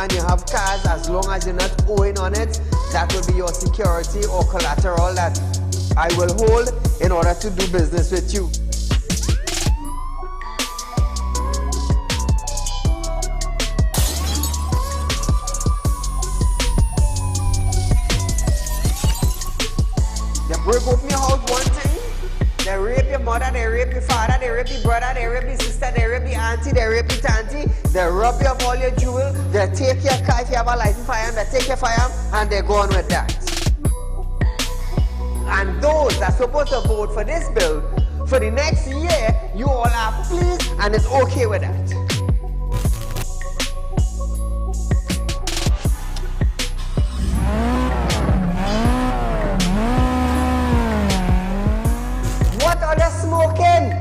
and you have cars, as long as you're not owing on it, that will be your security or collateral that I will hold in order to do business with you. They break open your house one thing, they rape your mother, they rape your father, they rape your brother, they rape your sister, they rape your auntie, they rape your auntie, they rob you of all your jewels, they take your car if you have a license firearm, they take your firearm, and they go on with that. And those that are supposed to vote for this bill, for the next year, you all are pleased and it's okay with that. What are they smoking?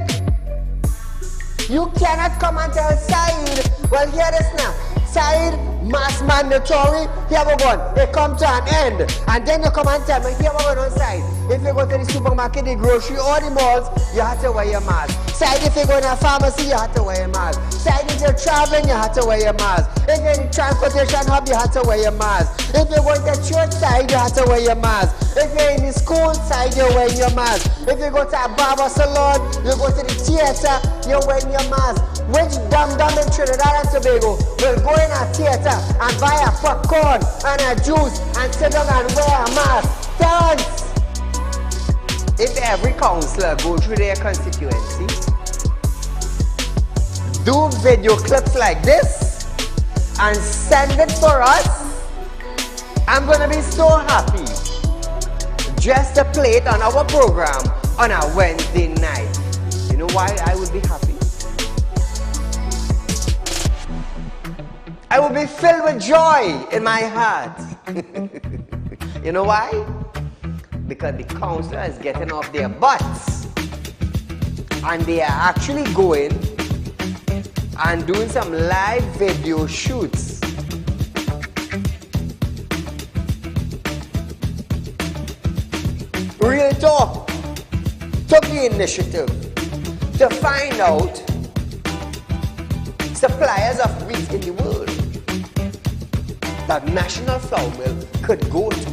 You cannot come and tell Saieed, well, hear this now. Saieed, mass mandatory, here we go. It come to an end. And then you come and tell me, here we go on side. If you go to the supermarket, the grocery, or the malls, you have to wear your mask. Saieed, if you go to a pharmacy, you have to wear your mask. Saieed, if you're traveling, you have to wear your mask. If you're in the transportation hub, you have to wear your mask. If you're going to church side, you have to wear your mask. If you're in the school side, you're wearing your mask. If you go to a barber salon, you go to the theater, you're wearing your mask. Which dum-dum in Trinidad and Tobago will go in a theater and buy a popcorn and a juice and sit down and wear a mask? Thanks! If every councillor go through their constituency, do video clips like this and send it for us, I'm gonna be so happy just to play it on our program on a Wednesday night. You know why I would be happy? I will be filled with joy in my heart. You know why? Because the councillor is getting off their butts and they are actually going and doing some live video shoots. Real Talk took the initiative to find out suppliers of wheat in the world that National Flour Mill could go to.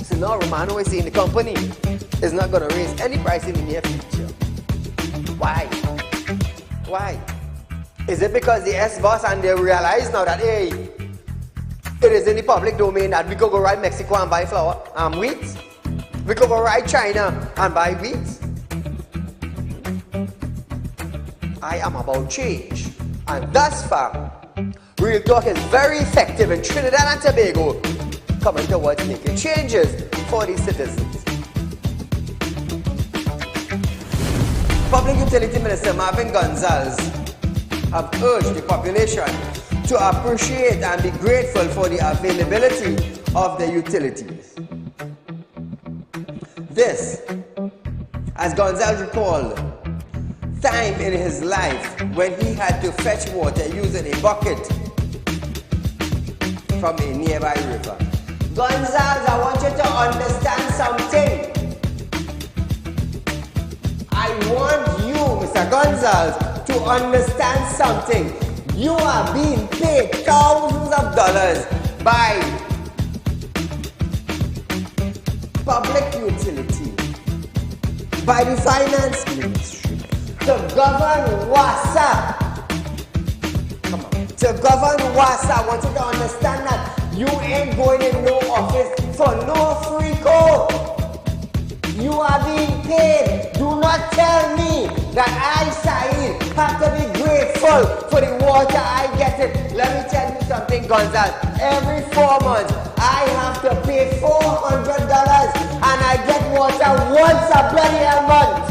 So now Romano is saying the company is not going to raise any price in the near future. Why? Why? Is it because the S-boss and they realize now that, hey, it is in the public domain that we could go right Mexico and buy flour and wheat? We could go right China and buy wheat? I am about change, and thus far, Real Talk is very effective in Trinidad and Tobago, coming towards making changes for the citizens. Public Utility Minister Marvin Gonzalez have urged the population to appreciate and be grateful for the availability of the utilities. This, as Gonzalez recalled, time in his life when he had to fetch water using a bucket from a nearby river. Gonzalez, I want you to understand something. I want you, Mr. Gonzalez, to understand something. You are being paid thousands of dollars by public utility, by the finance ministry, to govern WASA. Come on. To govern WASA, I want you to understand that you ain't going in no office for no free code. You are being paid. Do not tell me that I, Saieed, have to be grateful for the water I get it. Let me tell you something, Gonzalez. Every 4 months, I have to pay $400 and I get water once a bloody month.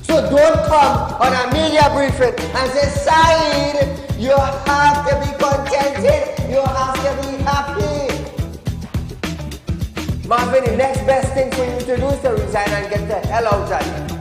So don't come on a media briefing and say, Saieed, you have to be contented. You have to be happy. Marvin, the next best thing for you to do is to resign and get the hell out of here.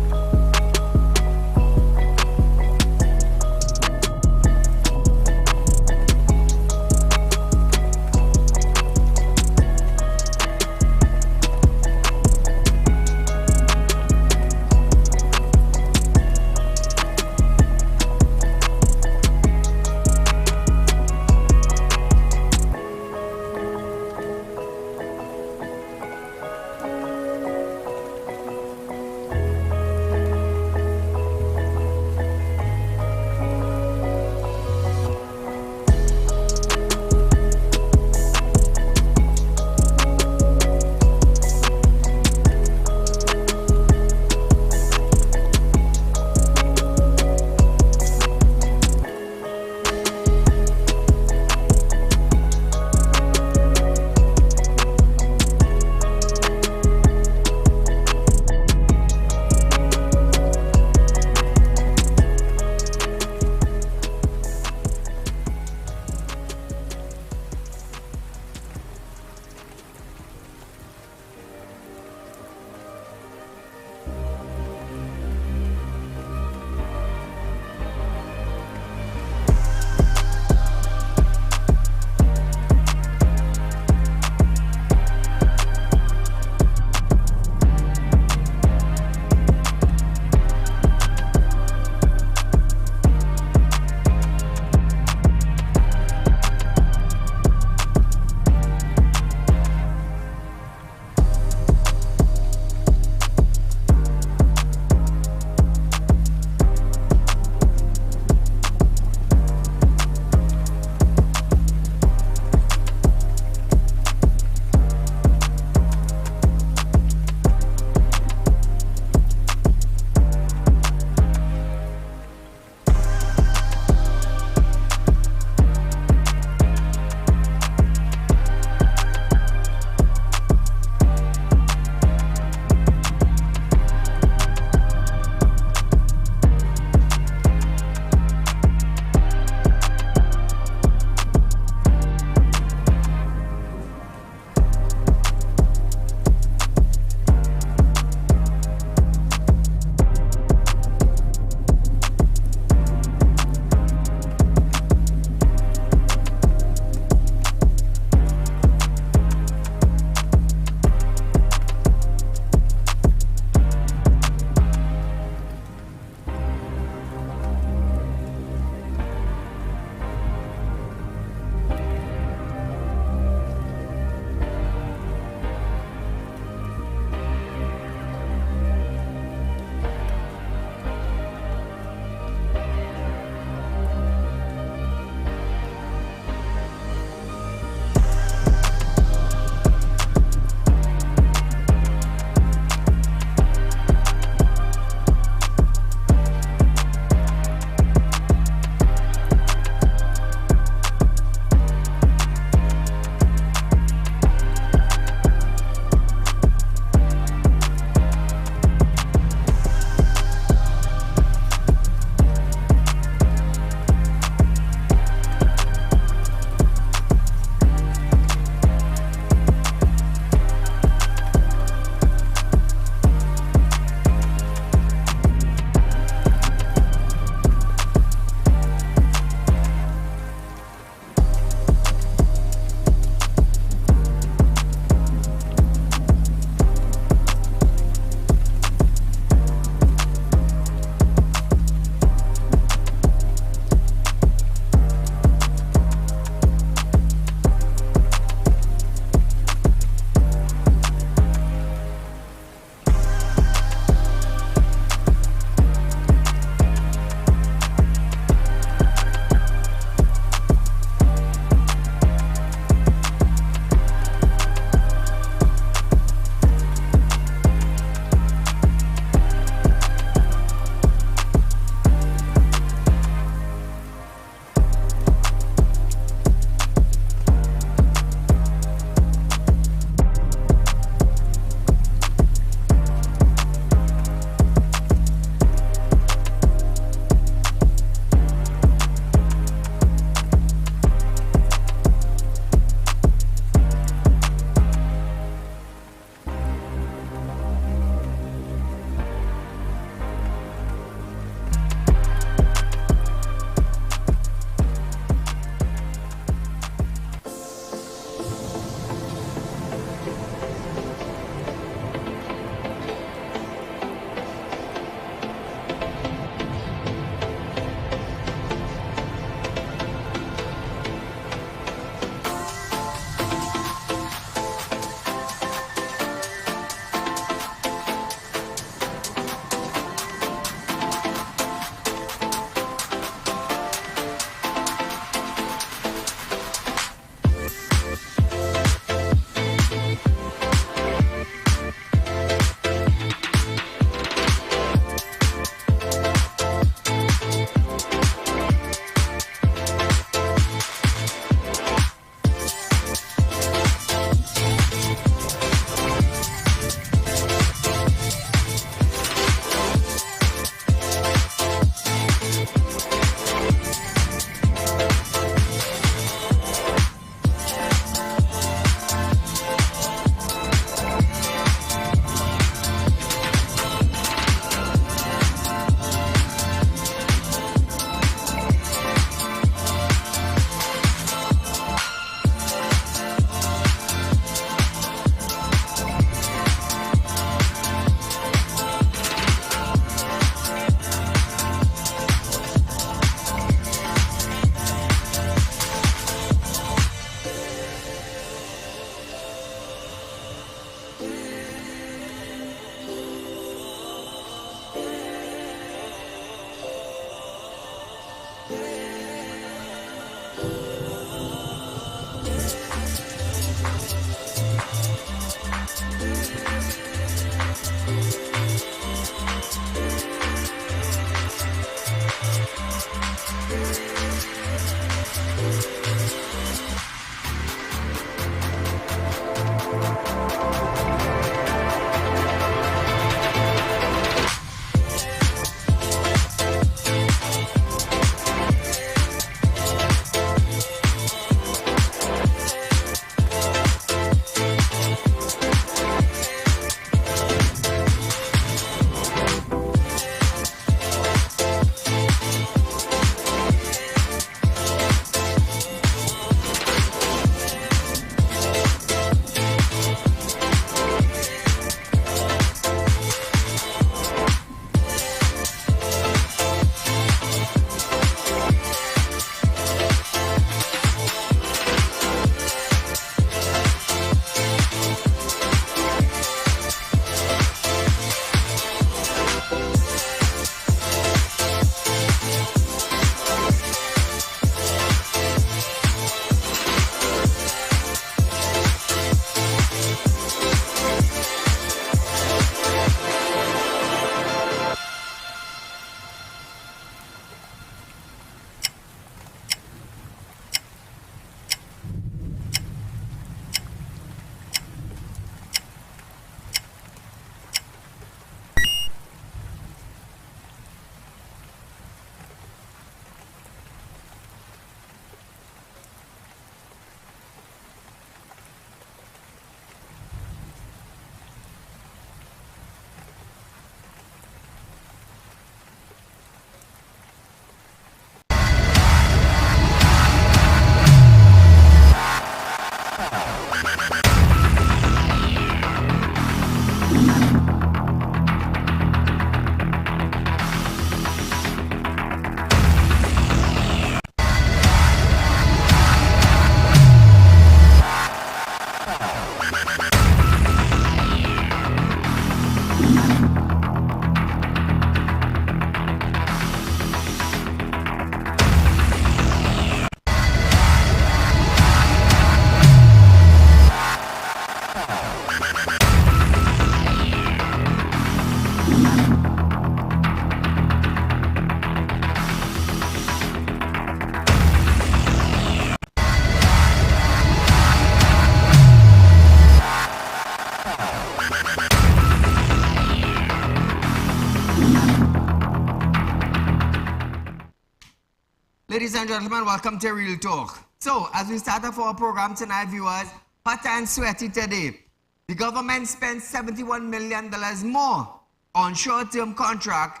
Ladies and gentlemen, welcome to Real Talk. So, as we start off our program tonight, viewers, hot and sweaty today. The government spent $71 million more on short-term contract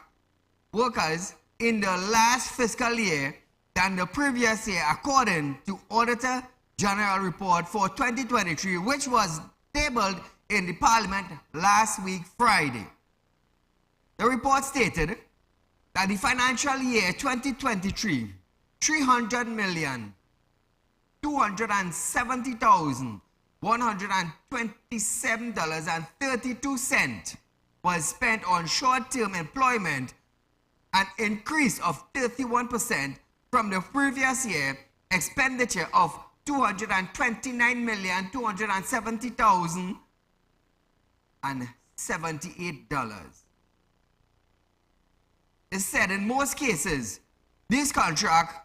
workers in the last fiscal year than the previous year, according to Auditor General Report for 2023, which was tabled in the Parliament last week, Friday. The report stated that the financial year 2023, $300,270,127.32 was spent on short-term employment, an increase of 31% from the previous year expenditure of $229,270,078. It said in most cases, these contracts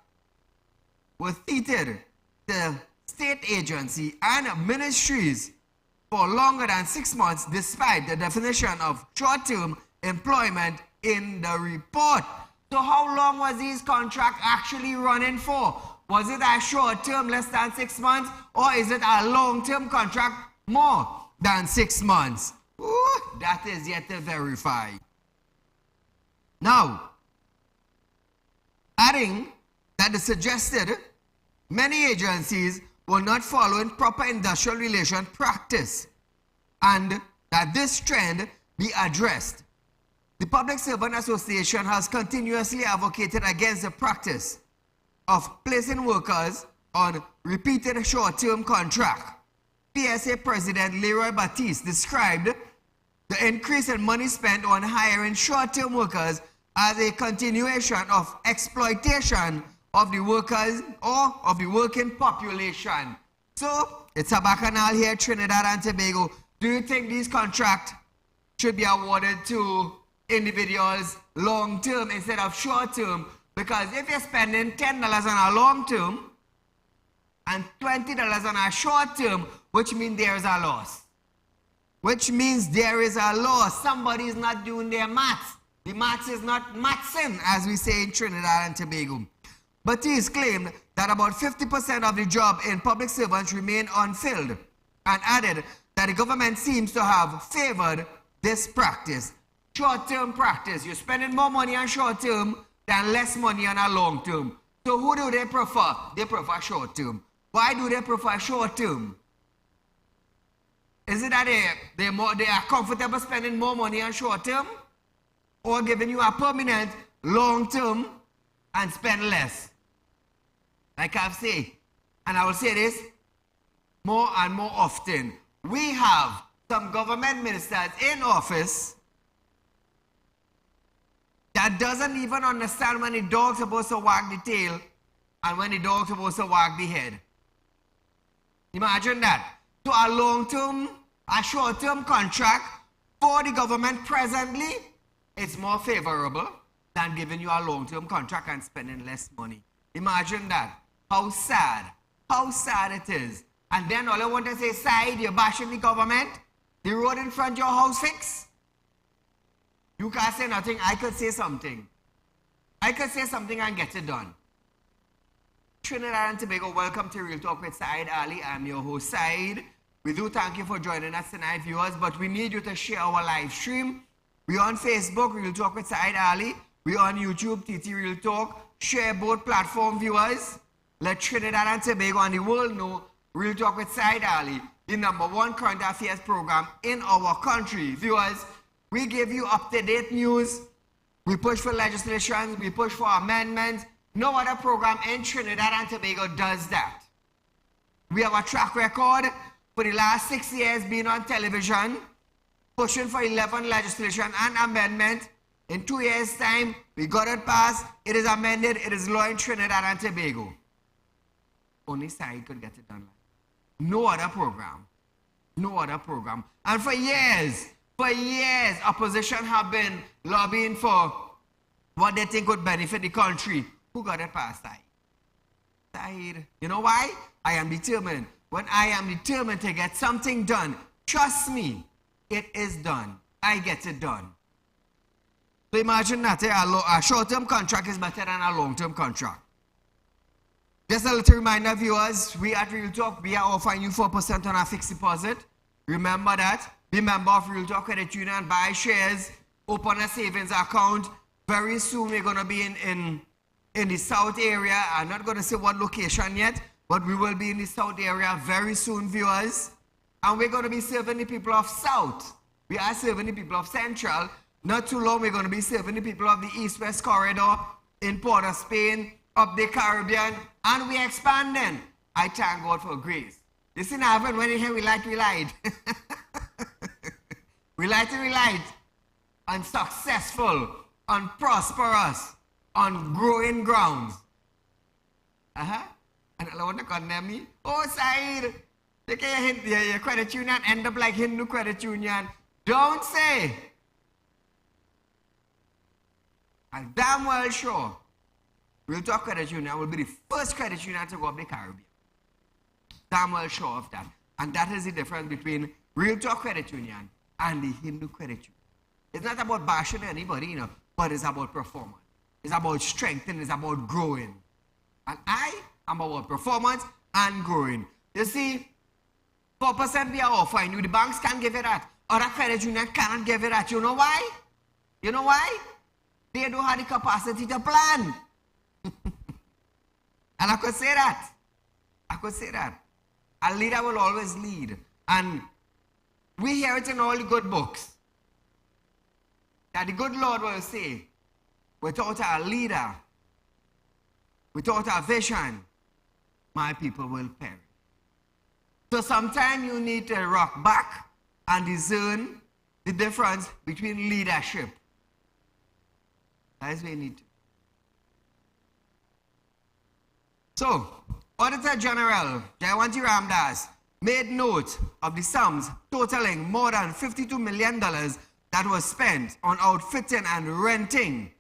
were theatered to state agency and ministries for longer than 6 months, despite the definition of short-term employment in the report. So how long was these contracts actually running for? Was it a short-term, less than 6 months, or is it a long-term contract, more than 6 months? Ooh, that is yet to verify. Now, adding that the suggested many agencies were not following proper industrial relation practice and that this trend be addressed. The Public Servant Association has continuously advocated against the practice of placing workers on repeated short-term contract. PSA President Leroy Batiste described the increase in money spent on hiring short-term workers as a continuation of exploitation of the workers or of the working population. So, it's a bacchanal here, Trinidad and Tobago. Do you think these contracts should be awarded to individuals long-term instead of short-term? Because if you're spending $10 on a long-term and $20 on a short-term, which means there's a loss. Which means there is a loss. Somebody's not doing their maths. The maths is not mathsing, as we say in Trinidad and Tobago. But he has claimed that about 50% of the job in public servants remain unfilled, and added that the government seems to have favored this practice. Short-term practice. You're spending more money on short-term than less money on a long-term. So who do they prefer? They prefer short-term. Why do they prefer short-term? Is it that they are comfortable spending more money on short-term, or giving you a permanent long-term and spend less? Like I've said, and I will say this more and more often, we have some government ministers in office that doesn't even understand when the dog's supposed to wag the tail and when the dog's supposed to wag the head. Imagine that. So a long-term, a short-term contract for the government presently, it's more favorable than giving you a long-term contract and spending less money. Imagine that. How sad it is. And then all I want to say, Saieed, you're bashing the government. The road in front of your house fixed. You can't say nothing. I could say something. I could say something and get it done. Trinidad and Tobago, welcome to Real Talk with Saieed Ali. I'm your host, Saieed. We do thank you for joining us tonight, viewers, but we need you to share our live stream. We're on Facebook, Real Talk with Saieed Ali. We're on YouTube, TT Real Talk. Share both platform, viewers. Let Trinidad and Tobago and the world know Real Talk with Saieed Ali, the #1 current affairs program in our country. Viewers, we give you up-to-date news. We push for legislation. We push for amendments. No other program in Trinidad and Tobago does that. We have a track record for the last 6 years being on television, pushing for 11 legislation and amendment. In 2 years' time, we got it passed. It is amended. It is law in Trinidad and Tobago. Only Saieed could get it done. No other program. No other program. And for years, opposition have been lobbying for what they think would benefit the country. Who got it passed, Saieed? Saieed. You know why? I am determined. When I am determined to get something done, trust me, it is done. I get it done. So imagine that a short-term contract is better than a long-term contract. Just a little reminder, viewers, we at Real Talk, we are offering you 4% on our fixed deposit. Remember that. Be a member of Real Talk Credit Union, buy shares, open a savings account. Very soon we're going to be in the South area. I'm not going to say what location yet, but we will be in the South area very soon, viewers. And we're going to be serving the people of South. We are serving the people of Central. Not too long, we're going to be serving the people of the East-West Corridor in Port of Spain, up the Caribbean, and we're expanding. I thank God for grace. You see, now, when you hear we light, we light. We light. On successful, on prosperous, on growing grounds. And I want to condemn me. Oh, Saeed, your credit union end up like Hindu credit union. Don't say. I'm damn well sure Real Talk Credit Union will be the first credit union to go up the Caribbean. Damn well sure of that. And that is the difference between Real Talk Credit Union and the Hindu Credit Union. It's not about bashing anybody, but it's about performance. It's about strengthening, it's about growing. And I am about performance and growing. You see, 4% we are offering you. The banks can't give you that. Other credit unions cannot give you that. You know why? You know why? They don't have the capacity to plan. And I could say that. A leader will always lead. And we hear it in all the good books. That the good Lord will say, without a leader, without a vision, my people will perish. So sometimes you need to rock back and discern the difference between leadership. That is what you need to. So, Auditor General Jayawanti Ramdas made note of the sums totaling more than $52 million that was spent on outfitting and renting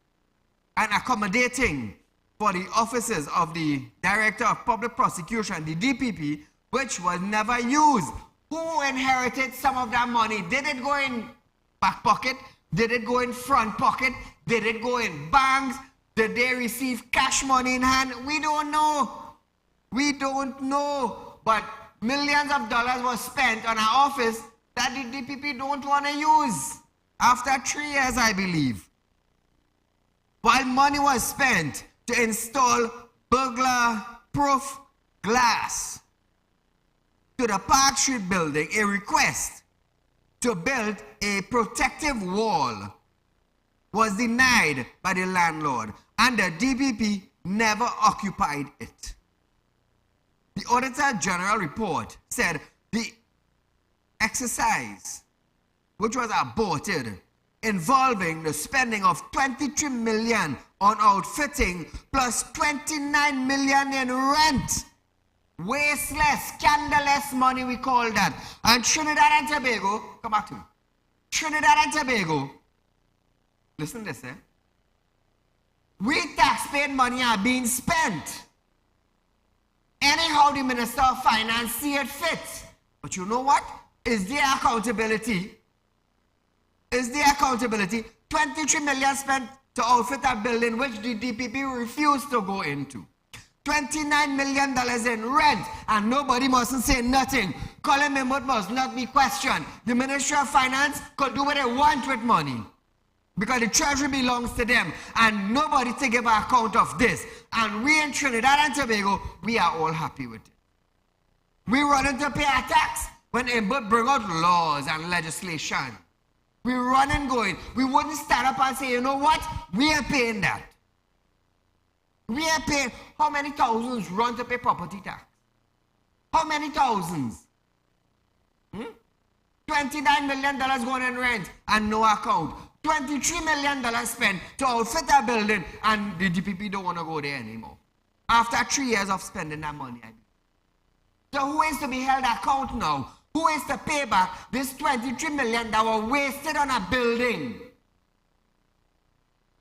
and accommodating for the offices of the Director of Public Prosecution, the DPP, which was never used. Who inherited some of that money? Did it go in back pocket? Did it go in front pocket? Did it go in banks? Did they receive cash money in hand? We don't know. We don't know. But millions of dollars was spent on an office that the DPP don't want to use. After 3 years, I believe. While money was spent to install burglar-proof glass to the Park Street building, a request to build a protective wall was denied by the landlord, and the DPP never occupied it. The Auditor General report said the exercise, which was aborted, involving the spending of $23 million on outfitting plus $29 million in rent. Wasteless, scandalous money, we call that. And Trinidad and Tobago, come back to me. Trinidad and Tobago, listen to this, we taxpayer money are being spent. Anyhow the Minister of Finance see it fit. But you know what? Is there accountability? Is there accountability? $23 million spent to outfit a building which the DPP refused to go into. $29 million in rent, and nobody mustn't say nothing. Colin Mimut must not be questioned. The Ministry of Finance could do what they want with money, because the treasury belongs to them, and nobody to give an account of this. And we in Trinidad and Tobago, we are all happy with it. We running to pay a tax when they bring out laws and legislation. We run and going. We wouldn't stand up and say, you know what? We are paying that. We are paying. How many thousands run to pay property tax? How many thousands? $29 million going in rent and no account. $23 million spent to outfit a building, and the DPP don't want to go there anymore. After 3 years of spending that money. So who is to be held account now? Who is to pay back this $23 million that were wasted on a building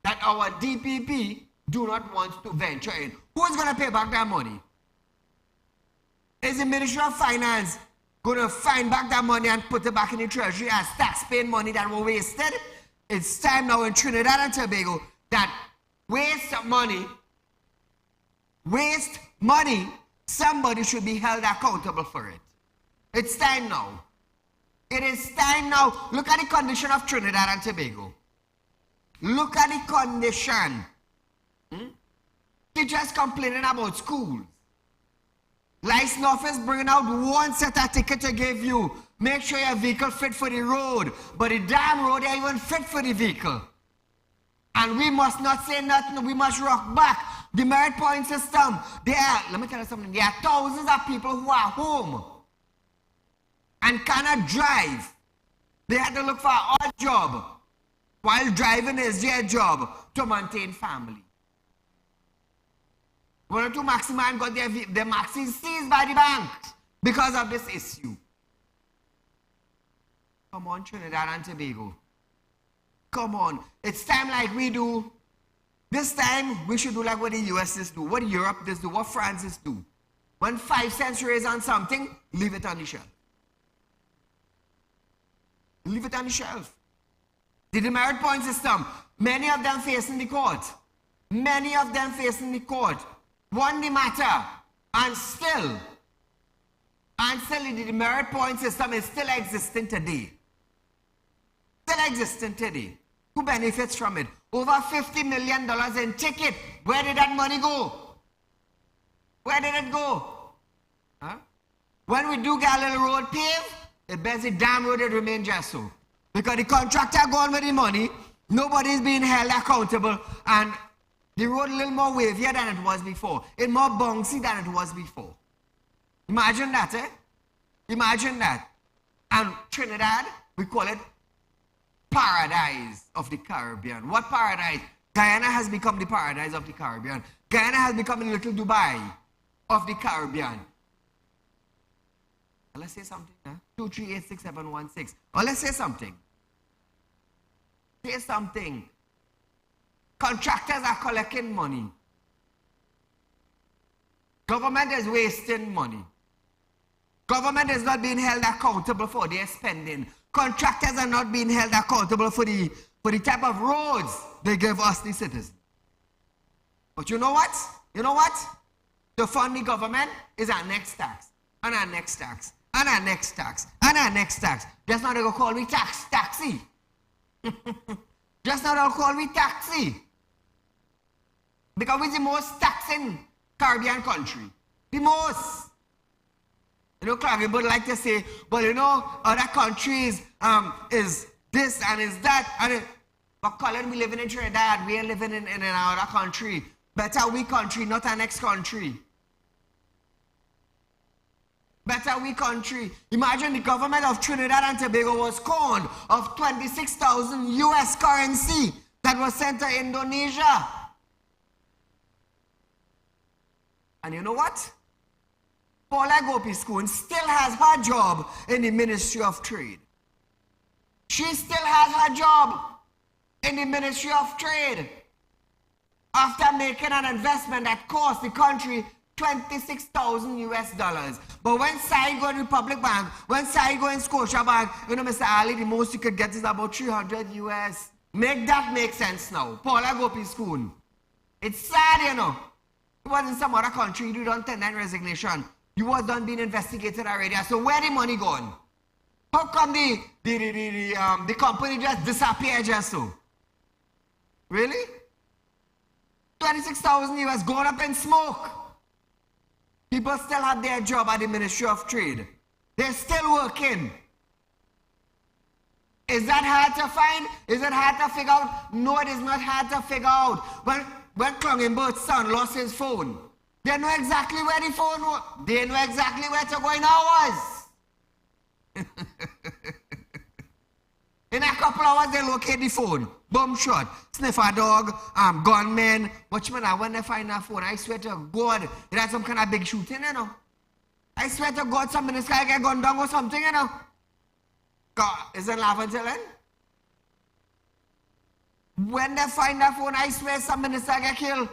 that our DPP do not want to venture in? Who is going to pay back that money? Is the Ministry of Finance going to find back that money and put it back in the treasury as tax-paying money that were wasted? It's time now in Trinidad and Tobago that waste money, waste money, somebody should be held accountable for it. It's time now. It is time now. Look at the condition of Trinidad and Tobago. Look at the condition. Teachers complaining about schools. License office bringing out one set of ticket to give you. Make sure your vehicle fit for the road. But the damn road ain't even fit for the vehicle. And we must not say nothing. We must rock back. The merit point system. Let me tell you something. There are thousands of people who are home and cannot drive. They had to look for an odd job while driving is their job to maintain family. One or two Maximan got their maxis seized by the banks because of this issue. Come on, Trinidad and Tobago. Come on. It's time like we do. This time, we should do like what the US is do, what Europe is do, what France is do. When 5 cents raise on something, leave it on the shelf. Leave it on the shelf. The demerit point system, many of them facing the court. Many of them facing the court. Won the matter. And still the demerit point system is still existing today. Still existing today. Who benefits from it? Over $50 million in ticket. Where did that money go? Where did it go? Huh? When we do get a little road paved, it bears the damn road it remain just so. Because the contractor gone with the money, nobody's being held accountable, and the road a little more wavier than it was before. It's more bouncy than it was before. Imagine that, eh? Imagine that. And Trinidad, we call it paradise of the Caribbean. What paradise? Guyana has become the paradise of the Caribbean. Guyana has become the little Dubai of the Caribbean. Let's say something, huh? 2386716. Oh, let's say something. Say something. Contractors are collecting money. Government is wasting money. Government is not being held accountable for their spending. Contractors are not being held accountable for the type of roads they give us, the citizens. But you know what? You know what? To fund the government is our next tax. And our next tax. And our next tax. And our next tax. Just now they go call me taxi. Just now they'll call me taxi. Because we're the most taxing Caribbean country. The most. You know, Clark would like to say, well, you know, other countries is this and is that. And but Colin, we living in Trinidad. We are living in another country. Better we country, not our next country. Better we country. Imagine the government of Trinidad and Tobago was conned of 26,000 US currency that was sent to Indonesia. And you know what? Paula Gopi-Schoon still has her job in the Ministry of Trade. She still has her job in the Ministry of Trade after making an investment that cost the country 26,000 US dollars. But when Saieed go to Republic Bank, when Saieed go in Scotia Bank, you know, Mr. Ali, the most you could get is about 300 US. Make that make sense now. Paula Gopi-Schoon. It's sad, you know. It was in some other country, you done 10-9 resignation. You was done being investigated already. So where the money gone? How come the company just disappeared just so? Really? 26,000 US gone up in smoke. People still have their job at the Ministry of Trade. They're still working. Is that hard to find? Is it hard to figure out? No, it is not hard to figure out. When Klongenberg's son lost his phone, they know exactly where the phone was. They know exactly where to go in hours. In a couple hours, they locate the phone. Boom shot. Sniffer dog, gunmen. Watchmen, when they find that phone, I swear to God, it had some kind of big shooting, you know. I swear to God, some in the sky get gunned down or something, you know. God, isn't laughing till then? When they find that phone, I swear some minister get killed.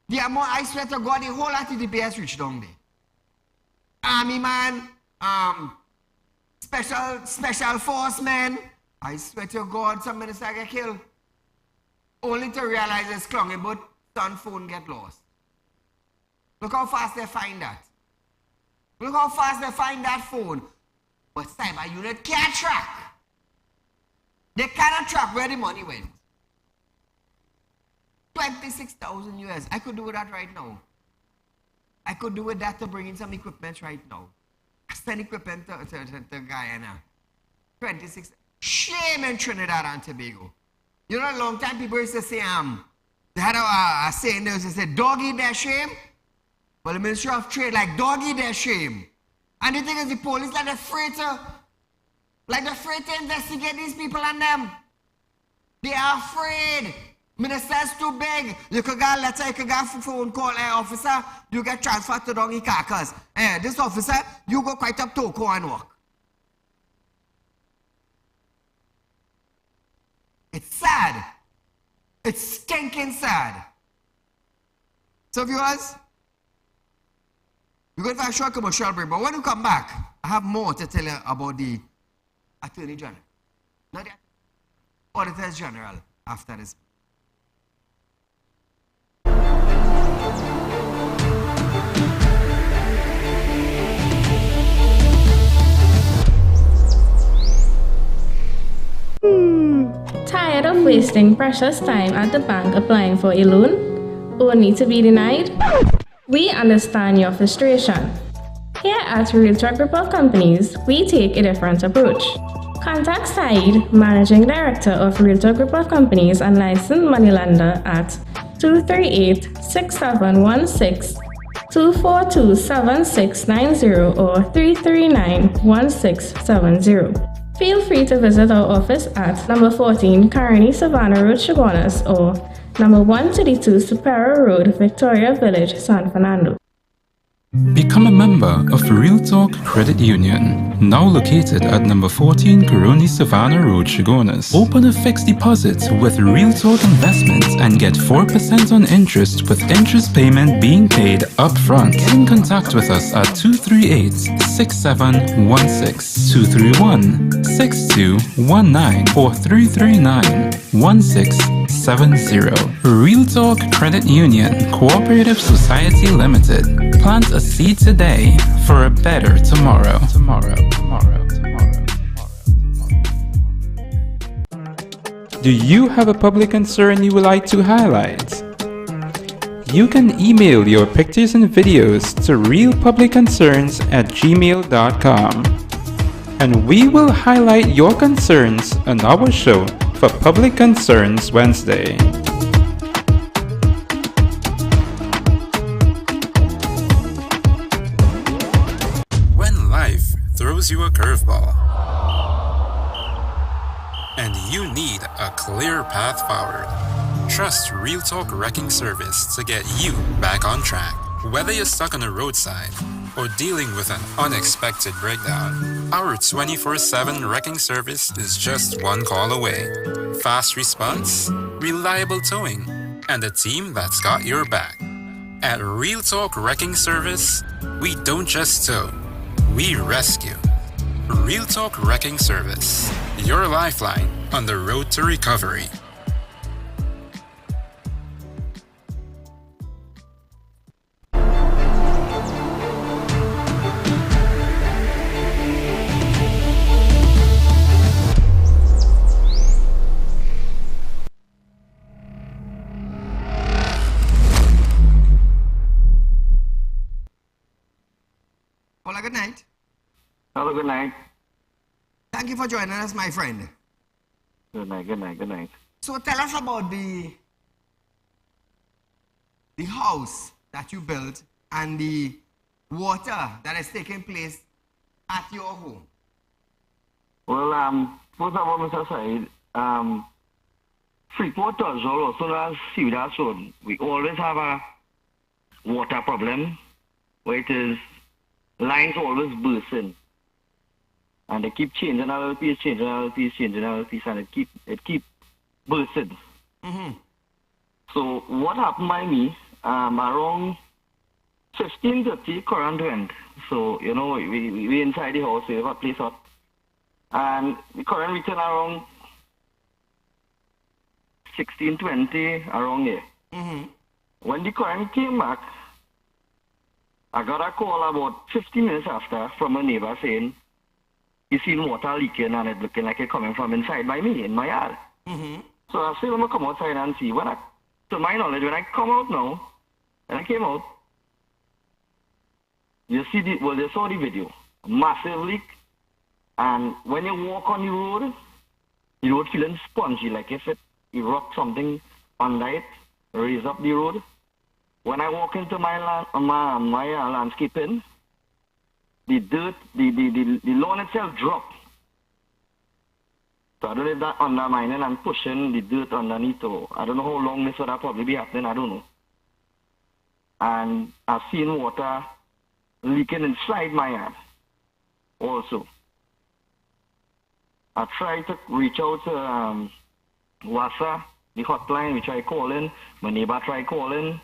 The amount, I swear to God, the whole of the DPS reached down there. Army man, special force men. I swear to God, some minister get killed. Only to realize it's Klongenberg's son phone get lost. Look how fast they find that. Look how fast they find that phone. But cyber unit can't track. They cannot track where the money went. 26,000 US. I could do that right now. I could do with that to bring in some equipment right now. Send equipment to Guyana. 26. Shame in Trinidad and Tobago. You know, a long time people used to say, they had a saying, they used to say, dog eat their shame. Well, the Ministry of Trade, like, dog eat their shame. And the thing is, the police, like, they're afraid to investigate these people and them. They are afraid. Minister's too big. You could get a letter, you could get a phone call, officer, you get transferred to Dongy Carcass. This officer, you go quite up Toko and work. It's sad. It's stinking sad. So viewers, we're going for a short commercial break, but when we come back, I have more to tell you about the Attorney General. Not the Auditors General after this. Tired of wasting precious time at the bank applying for a loan, only to be denied? We understand your frustration. Here at Realtalk Group of Companies, we take a different approach. Contact Saieed, Managing Director of Realtalk Group of Companies and licensed moneylender at 238-6716, 242-7690 or 339-1670. Feel free to visit our office at number 14 Carney Savannah Road, Chaguanas, or number 132 Superior Road, Victoria Village, San Fernando. Become a member of Realtalk Credit Union, now located at number 14 Caroni Savannah Road, Chaguanas. Open a fixed deposit with Realtalk Investments and get 4% on interest with interest payment being paid upfront. Get in contact with us at 238-6716, 231-6219 or 339-1670. Realtalk Credit Union Cooperative Society Limited. Plant a seed today for a better tomorrow. Do you have a public concern you would like to highlight? You can email your pictures and videos to realpublicconcerns@gmail.com, and we will highlight your concerns on our show for Public Concerns Wednesday. When life throws you a curveball and you need a clear path forward, trust Realtalk Wrecking Service to get you back on track. Whether you're stuck on the roadside or dealing with an unexpected breakdown, our 24/7 wrecking service is just one call away. Fast response, reliable towing, and a team that's got your back. At Realtalk Wrecking Service, we don't just tow, we rescue. Realtalk Wrecking Service, your lifeline on the road to recovery. Hola, good night. Hello, good night. Thank you for joining us, my friend. Good night. So tell us about the house that you built and the water that is taking place at your home. Well, first of all, Mr. Said, Freeport Tussle, also as Cedar Road, we always have a water problem where it is lines always bursting. And they keep changing LLPs, and it keep bursting. Mm-hmm. So what happened by me, around 15:30 current went. So, you know, we inside the house, we have a place hot. And the current returned around 16:20, around there. Mm-hmm. When the current came back, I got a call about 15 minutes after from a neighbor saying he seen water leaking and it looking like it coming from inside by me in my yard. So I said, I'm going to come outside and see. To my knowledge, when I come out now, and I came out, you saw the video. Massive leak. And when you walk on the road feeling spongy, like if it erupt something under it, raise up the road. When I walk into my landscaping, the dirt, the lawn itself dropped. So I don't know if that undermining and pushing the dirt underneath, or I don't know how long this would have probably be happening, I don't know. And I've seen water leaking inside my yard also. I tried to reach out to WASA, the hotline, we tried calling, my neighbor tried calling.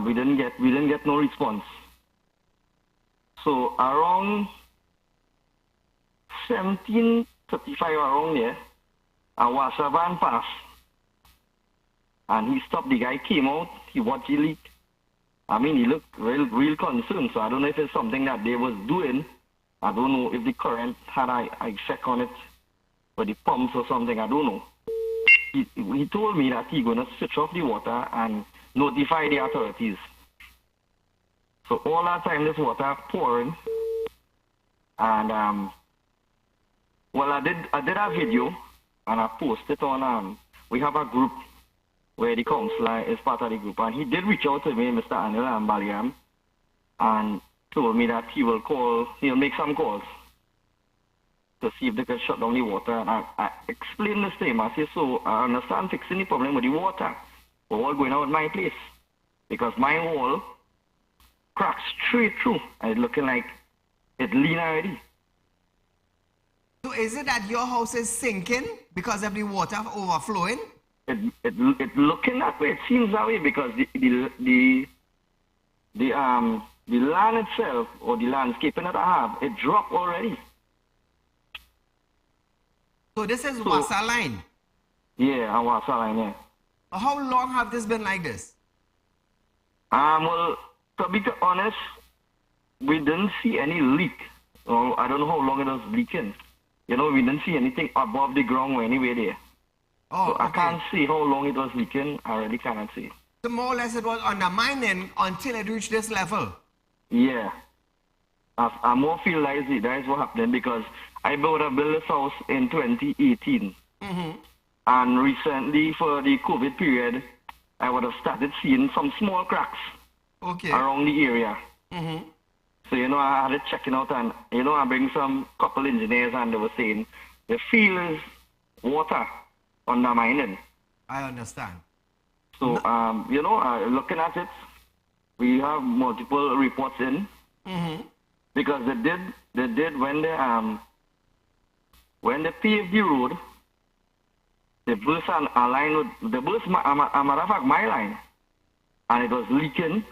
We didn't get no response. So around 17:35 around there, a WASA van passed. And he stopped, the guy came out, he watched the leak. I mean, he looked real concerned, so I don't know if it's something that they was doing. I don't know if the current had a effect on it, or the pumps or something, I don't know. He told me that he's going to switch off the water and notify the authorities. So all that time this water pouring, and well, I did a video and I posted it on. We have a group where the councillor is part of the group, and he did reach out to me, Mr. Anil Ambaliam, and told me that he'll make some calls to see if they can shut down the water. And I explained this to him. I said, so I understand fixing the problem with the water, but all going out my place, because my wall cracked straight through and it's looking like it lean already. So is it that your house is sinking because of the water overflowing? It looking that way. It seems that way because the land itself, or the landscaping that I have, it dropped already. So this is WASA line? Yeah, a WASA line, yeah. How long have this been like this? Well, to be honest, we didn't see any leak. Oh, I don't know how long it was leaking. We didn't see anything above the ground or anywhere there. Oh, so okay. I can't see how long it was leaking. I really cannot see. So more or less it was undermining until it reached this level? Yeah. I more feel like that is what happened, because I built this house in 2018. And recently, for the COVID period, I would have started seeing some small cracks around the area. So, I had it checking out, and, I bring some couple engineers, and they were saying, the field is water undermining. I understand. So, looking at it, we have multiple reports in, because they did when they paved the road, they burst a line, they burst a matter of fact my line, and it was leaking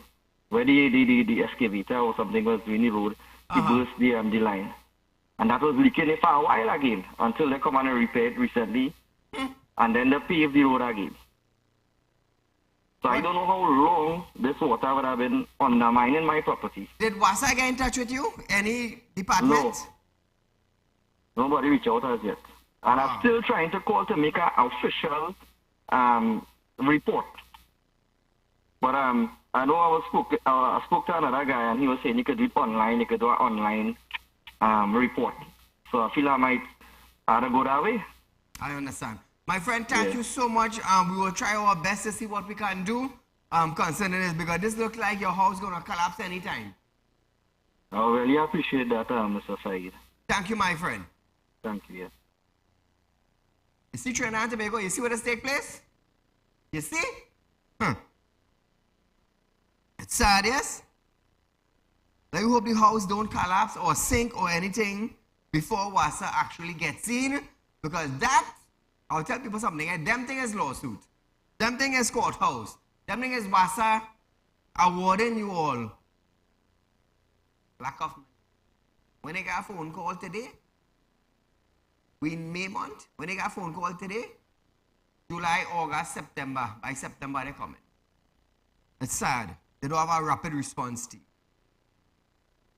where the excavator or something was doing the road. They burst the line, and that was leaking for a while again until they come and repair it recently, and then they paved the road again. So I don't know how long this water would have been undermining my property. Did WASA get in touch with you? Any department? No. Nobody reached out as yet. And I'm still trying to call to make an official report. But I know I spoke to another guy, and he was saying you could do it online, you could do an online report. So I feel I might either go that way. I understand. My friend, thank you so much. We will try our best to see what we can do concerning this, because this looks like your house is going to collapse anytime. I really appreciate that, Mr. Saeed. Thank you, my friend. Thank you, yeah. You see Trinidad and Tobago? You see where this take place? You see? It's sad, yes? I hope the house don't collapse or sink or anything before WASA actually gets in, because that, I'll tell people something, them thing is lawsuit. Them thing is courthouse. Them thing is WASA awarding you all lack of money. When I got a phone call today, we in May month, when they got a phone call today, July, August, September. By September, they're coming. It's sad. They don't have a rapid response team.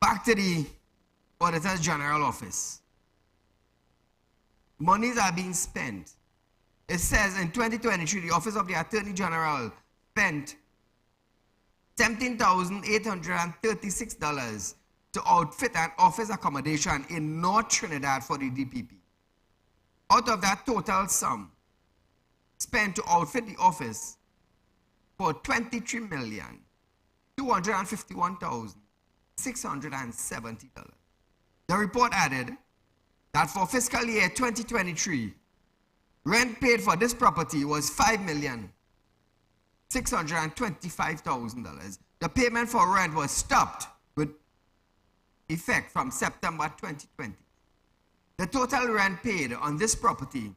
back to the Auditor General office. Monies are being spent. It says in 2023, the Office of the Attorney General spent $17,836 to outfit an office accommodation in North Trinidad for the DPP. Out of that total sum spent to outfit the office for $23,251,670. The report added that for fiscal year 2023, rent paid for this property was $5,625,000. The payment for rent was stopped with effect from September 2020. The total rent paid on this property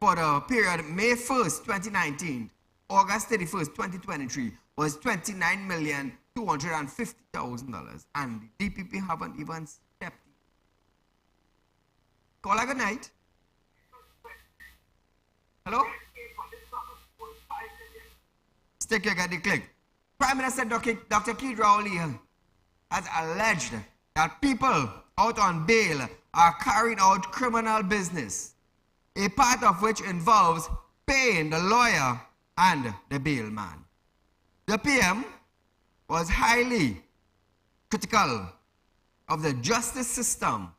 for the period May 1st, 2019, August 31st, 2023 was $29,250,000, and the DPP haven't even stepped in. Call a good night. Hello? Stick your get the click. Prime Minister Dr. Saieed Ali has alleged that people out on bail are carrying out criminal business, a part of which involves paying the lawyer and the bailman. The PM was highly critical of the justice system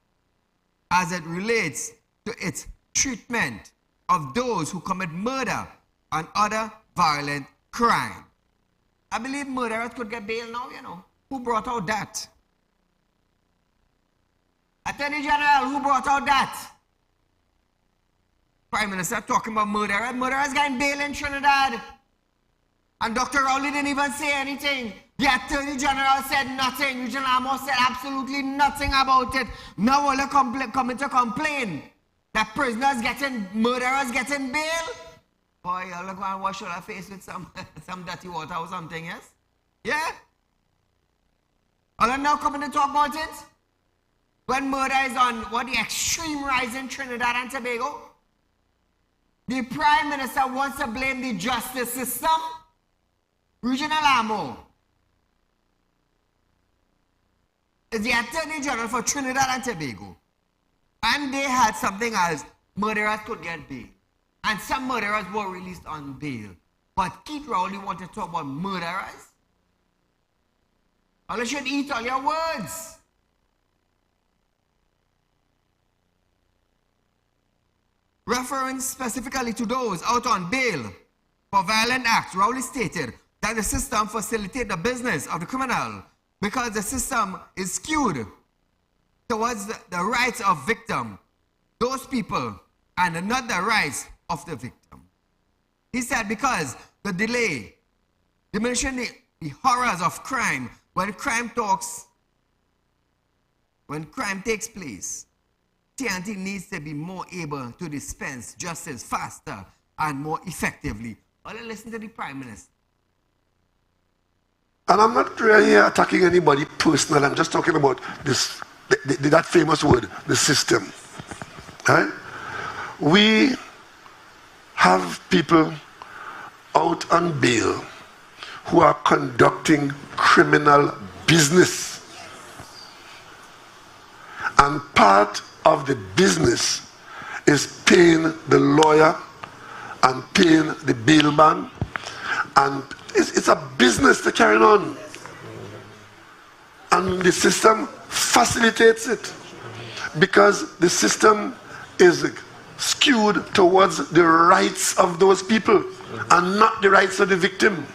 as it relates to its treatment of those who commit murder and other violent crime. I believe murderers could get bail now, you know. Who brought out that? Attorney General, who brought out that? Prime Minister talking about murderers. Murderers getting bail in Trinidad. And Dr. Rowley didn't even say anything. The Attorney General said nothing. Regional Amos said absolutely nothing about it. Now all are coming to complain that prisoners murderers getting bail. Boy, you'll look and wash your face with some dirty water or something, yes? Yeah? All are now coming to talk about it? When murder is on the extreme rise in Trinidad and Tobago? The Prime Minister wants to blame the justice system? Regional Amo is the Attorney General for Trinidad and Tobago. And they had something as murderers could get bail. And some murderers were released on bail. But Keith Rowley wanted to talk about murderers? Well, you should eat all your words. Referring specifically to those out on bail for violent acts, Rowley stated that the system facilitates the business of the criminal because the system is skewed towards the rights of victim, those people, and not the rights of the victim. He said because the delay, diminishing the horrors of crime when crime takes place, TNT needs to be more able to dispense justice faster and more effectively. Well, listen to the Prime Minister. And I'm not really attacking anybody personal. I'm just talking about this, that famous word, the system. Right? We have people out on bail who are conducting criminal business. And part of the business is paying the lawyer and paying the bailman, and it's a business they're carrying on, and the system facilitates it because the system is skewed towards the rights of those people and not the rights of the victim.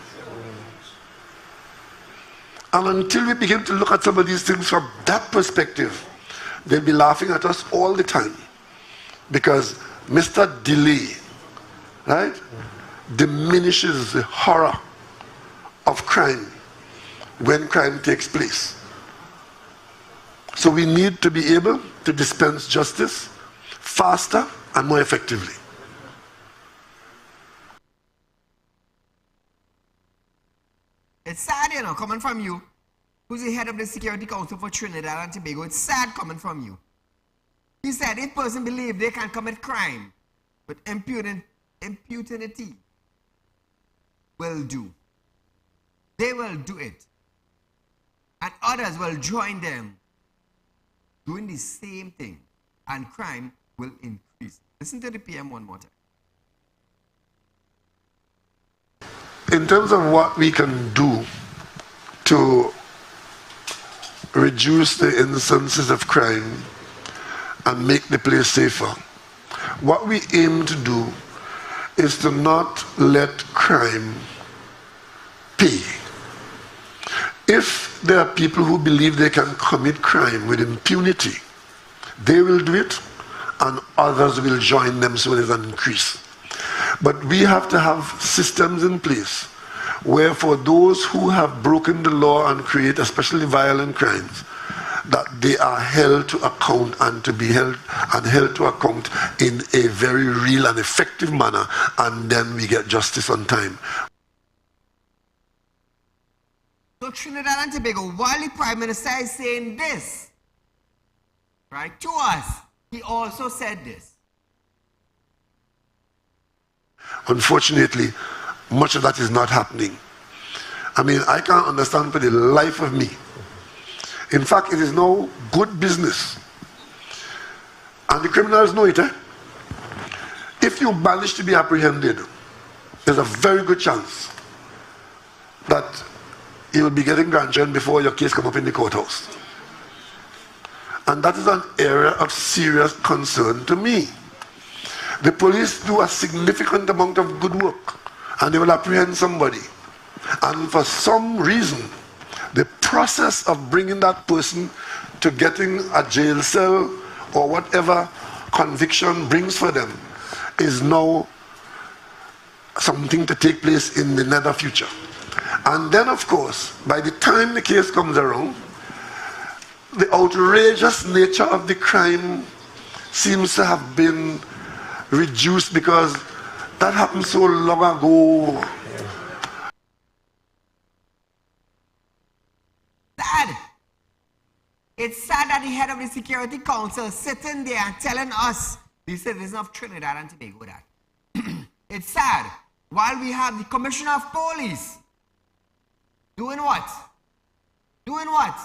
And until we begin to look at some of these things from that perspective, they'll be laughing at us all the time, because Mr. Delay, right, diminishes the horror of crime when crime takes place. So we need to be able to dispense justice faster and more effectively. It's sad, you know, coming from you, who's the head of the Security Council for Trinidad and Tobago. It's sad coming from you. He said if person believe they can commit crime with impunity, will do. They will do it. And others will join them doing the same thing, and crime will increase. Listen to the PM one more time. In terms of what we can do to reduce the instances of crime and make the place safer, what we aim to do is to not let crime pay. If there are people who believe they can commit crime with impunity, they will do it and others will join them, so there's an increase. But we have to have systems in place where for those who have broken the law and create especially violent crimes, that they are held to account and to be held to account in a very real and effective manner, and then we get justice on time. So Trinidad and Tobago, while the Prime Minister is saying this, right, to us, he also said this. Unfortunately, much of that is not happening. I mean, I can't understand for the life of me. In fact, it is now good business. And the criminals know it. If you manage to be apprehended, there's a very good chance that you will be getting grandchildren before your case comes up in the courthouse. And that is an area of serious concern to me. The police do a significant amount of good work, and they will apprehend somebody. And for some reason, the process of bringing that person to getting a jail cell or whatever conviction brings for them is now something to take place in the near future. And then, of course, by the time the case comes around, the outrageous nature of the crime seems to have been reduced because that happened so long ago. Sad. It's sad that the head of the Security Council is sitting there and telling us, the citizens of Trinidad and Tobago, that. It's sad. While we have the Commissioner of Police doing what? Doing what?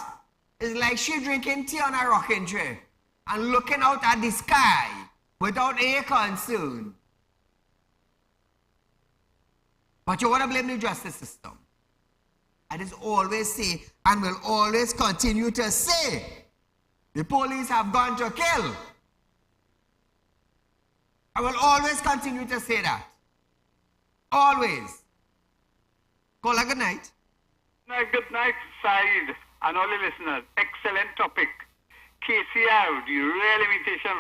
It's like she drinking tea on a rocking chair and looking out at the sky without air concern. But you want to blame the justice system. I just always say, and will always continue to say, the police have gone to kill. I will always continue to say that. Always. Call a good night. Good night, Saeed, and all the listeners. Excellent topic. KCR, the real imitation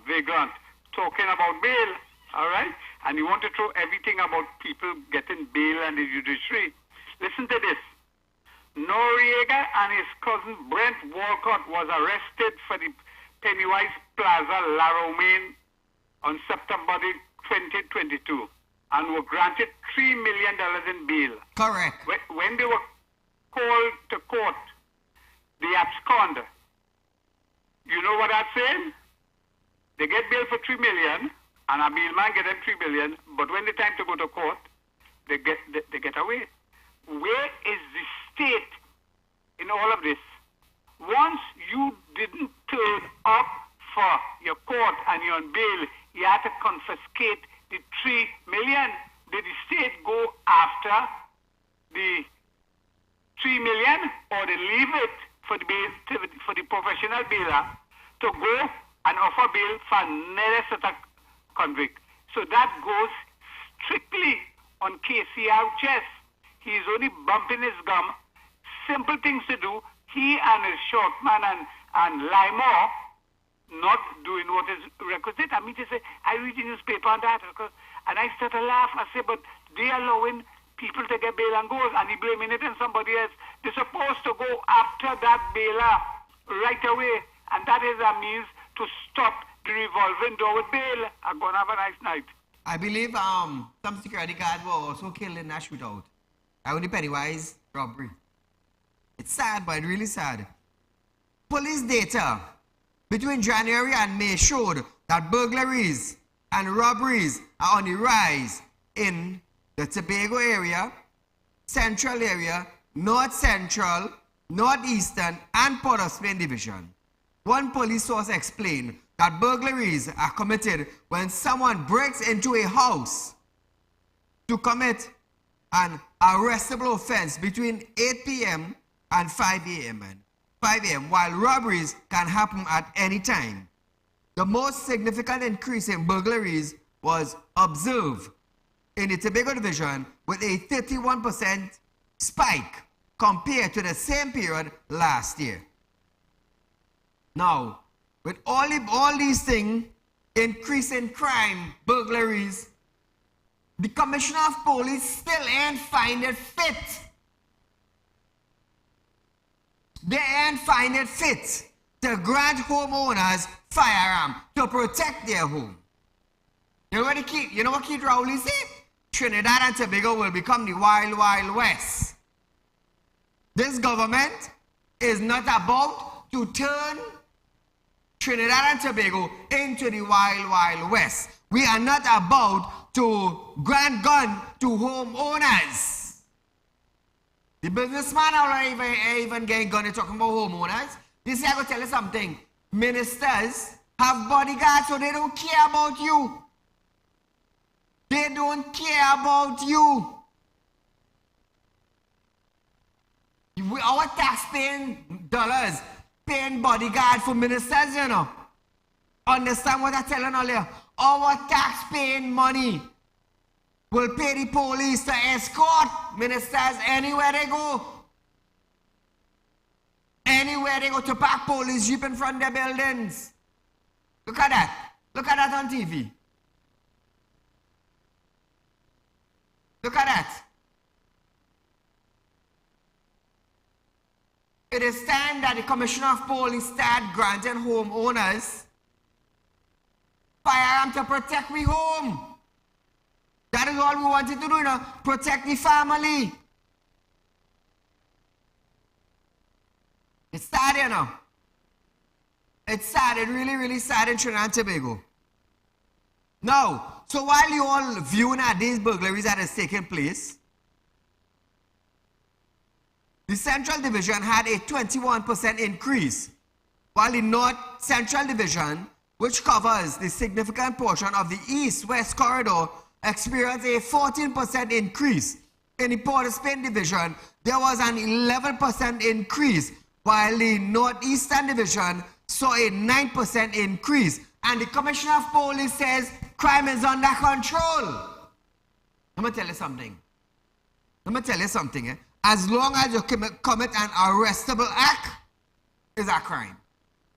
vagrant, talking about bail, all right? And you want to throw everything about people getting bail and the judiciary. Listen to this. Noriega and his cousin Brent Walcott was arrested for the Pennywise Plaza, La Romaine on September 2022 and were granted $3 million in bail. Correct. When they were called to court, they absconded. You know what that's saying? They get bail for $3 million, and a bailman get them $3 million, but when the time to go to court, they get away. Where is the state in all of this? Once you didn't turn up for your court and you're on bail, you had to confiscate the $3 million. Did the state go after the $3 million, or they leave it for the professional bailer to go and offer bail for another set of convict? So that goes strictly on KCR chest. He's only bumping his gum. Simple things to do. He and his shortman and Lymore not doing what is requisite. I mean, to say, I read the newspaper on that, and I start to laugh. I say, but they are allowing people to get bail and goes, and he blaming it on somebody else. They're supposed to go after that bailer right away, and that is a means to stop the revolving door with bail. I'm going to have a nice night. I believe some security guards were also killed in that shootout. The Pennywise robbery. It's sad, but really sad. Police data between January and May showed that burglaries and robberies are on the rise in the Tobago area, Central area, North Central, Northeastern, and Port of Spain Division. One police source explained that burglaries are committed when someone breaks into a house to commit an arrestable offense between 8 p.m. and 5 a.m. while robberies can happen at any time. The most significant increase in burglaries was observed in the Tobago division with a 31% spike compared to the same period last year. Now, with all these things, increase in crime, burglaries, the Commissioner of Police still ain't find it fit. They ain't find it fit to grant homeowners firearm to protect their home. You know what Keith Rowley said? Trinidad and Tobago will become the wild, wild west. This government is not about to turn Trinidad and Tobago into the wild, wild west. We are not about to grant gun to homeowners. The businessman are even getting gun, talking about homeowners. This year I go tell you something. Ministers have bodyguards so they don't care about you. They don't care about you. Our tax-paying dollars paying bodyguard for ministers, you know. Understand what I'm telling all you? Our tax-paying money will pay the police to escort ministers anywhere they go. Anywhere they go, to park police jeep in front of their buildings. Look at that. Look at that on TV. Look at that. It is time that the Commissioner of Police start granting homeowners firearm to protect we home. That is all we wanted to do, you know, protect the family. It's sad, you know. It's sad. It really, really sad in Trinidad and Tobago. Now, so while you all viewing at these burglaries that is taking place, the Central Division had a 21% increase, while the North Central Division, which covers the significant portion of the East-West corridor, experienced a 14% increase. In the Port of Spain Division, there was an 11% increase, while the Northeastern Division saw a 9% increase. And the Commissioner of Police says crime is under control. Let me tell you something. Eh? As long as you commit an arrestable act, it's a crime.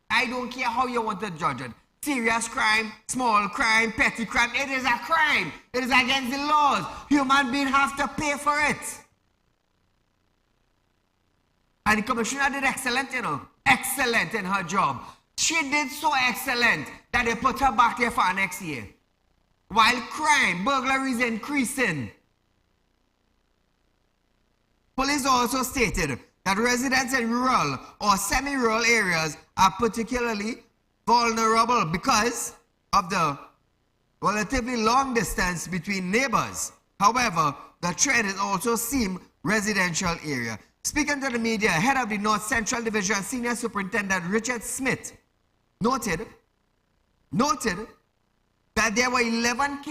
I don't care how you want to judge it. Serious crime, small crime, petty crime, it is a crime. It is against the laws. Human beings have to pay for it. And the commissioner did excellent, you know. Excellent in her job. She did so excellent that they put her back there for next year. While crime, burglary is increasing. Police also stated that residents in rural or semi-rural areas are particularly vulnerable because of the relatively long distance between neighbors. However, the trend is also seen residential area. Speaking to the media, head of the North Central Division, Senior Superintendent Richard Smith, noted that there were 11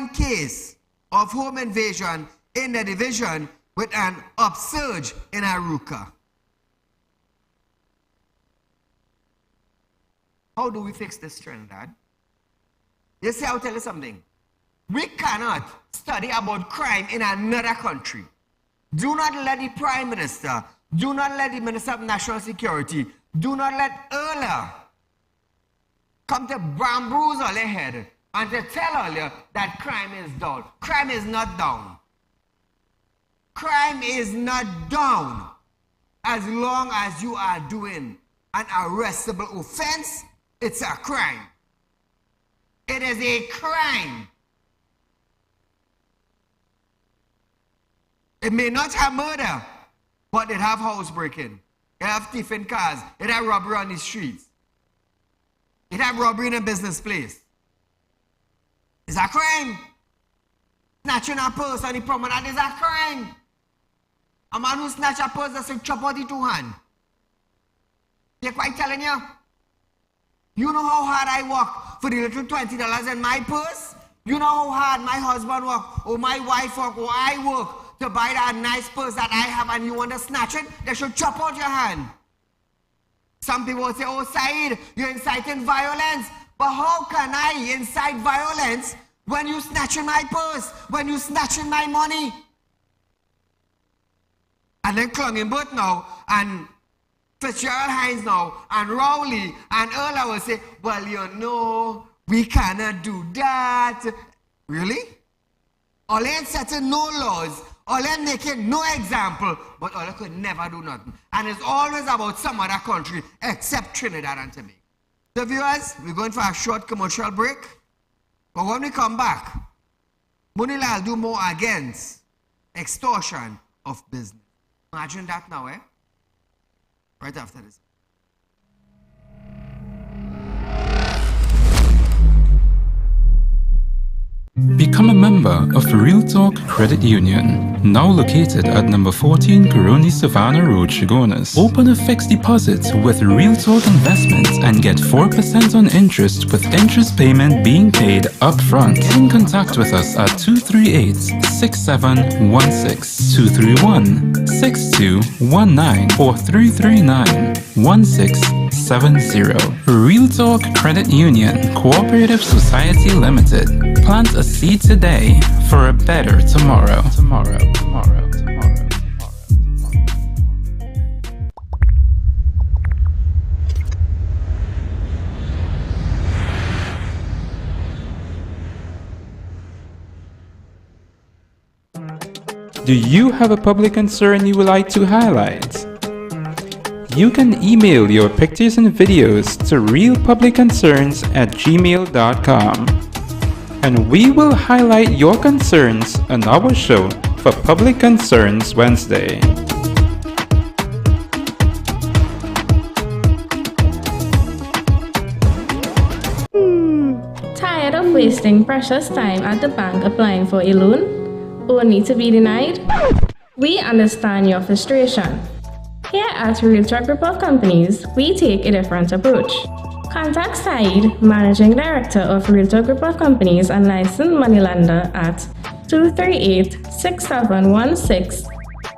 cases of home invasion in the division with an upsurge in Aruka. How do we fix this trend, Dad? You see, I'll tell you something. We cannot study about crime in another country. Do not let the Prime Minister, do not let the Minister of National Security, do not let Erla come to bamboozle all your head and to tell all you that crime is down. Crime is not down. Crime is not down as long as you are doing an arrestable offense. It's a crime. It is a crime. It may not have murder, but it have housebreaking. It have thief in cars. It have robbery on the streets. It have robbery in a business place. It's a crime. Snatching a purse on the promenade is a crime. A man who snatch a purse doesn't chop out the two hands. They're quite telling you. You know how hard I work for the little $20 in my purse? You know how hard my husband work, or my wife work, or I work to buy that nice purse that I have, and you want to snatch it? They should chop out your hand. Some people will say, oh, Saeed, you're inciting violence. But how can I incite violence when you snatching my purse, when you snatching my money? And then Clunging Burt now, and Fitzgerald Hines now, and Rowley, and Earl will say, well, you know, we cannot do that. Really? All ain't setting no laws, all ain't making no example, but all could never do nothing. And it's always about some other country except Trinidad and Tobago. So viewers, we're going for a short commercial break. But when we come back, Munila will do more against extortion of business. Imagine that now, eh? Right after this. Become a member of Real Talk Credit Union, now located at number 14 Coroni Savannah Road, Chagonas. Open a fixed deposit with Real Talk Investments and get 4% on interest with interest payment being paid upfront. Get in contact with us at 238-6716, 231-6219 or 339-1670. Real Talk Credit Union Cooperative Society Limited. Plant a seed today for a better tomorrow. Do you have a public concern you would like to highlight? You can email your pictures and videos to realpublicconcerns@gmail.com. And we will highlight your concerns on our show for Public Concerns Wednesday. Tired of wasting precious time at the bank applying for a loan, only to be denied? We understand your frustration. Here at Realtor Group of Companies, we take a different approach. Contact Saeed, Managing Director of Realtor Group of Companies and licensed moneylender at 238-6716,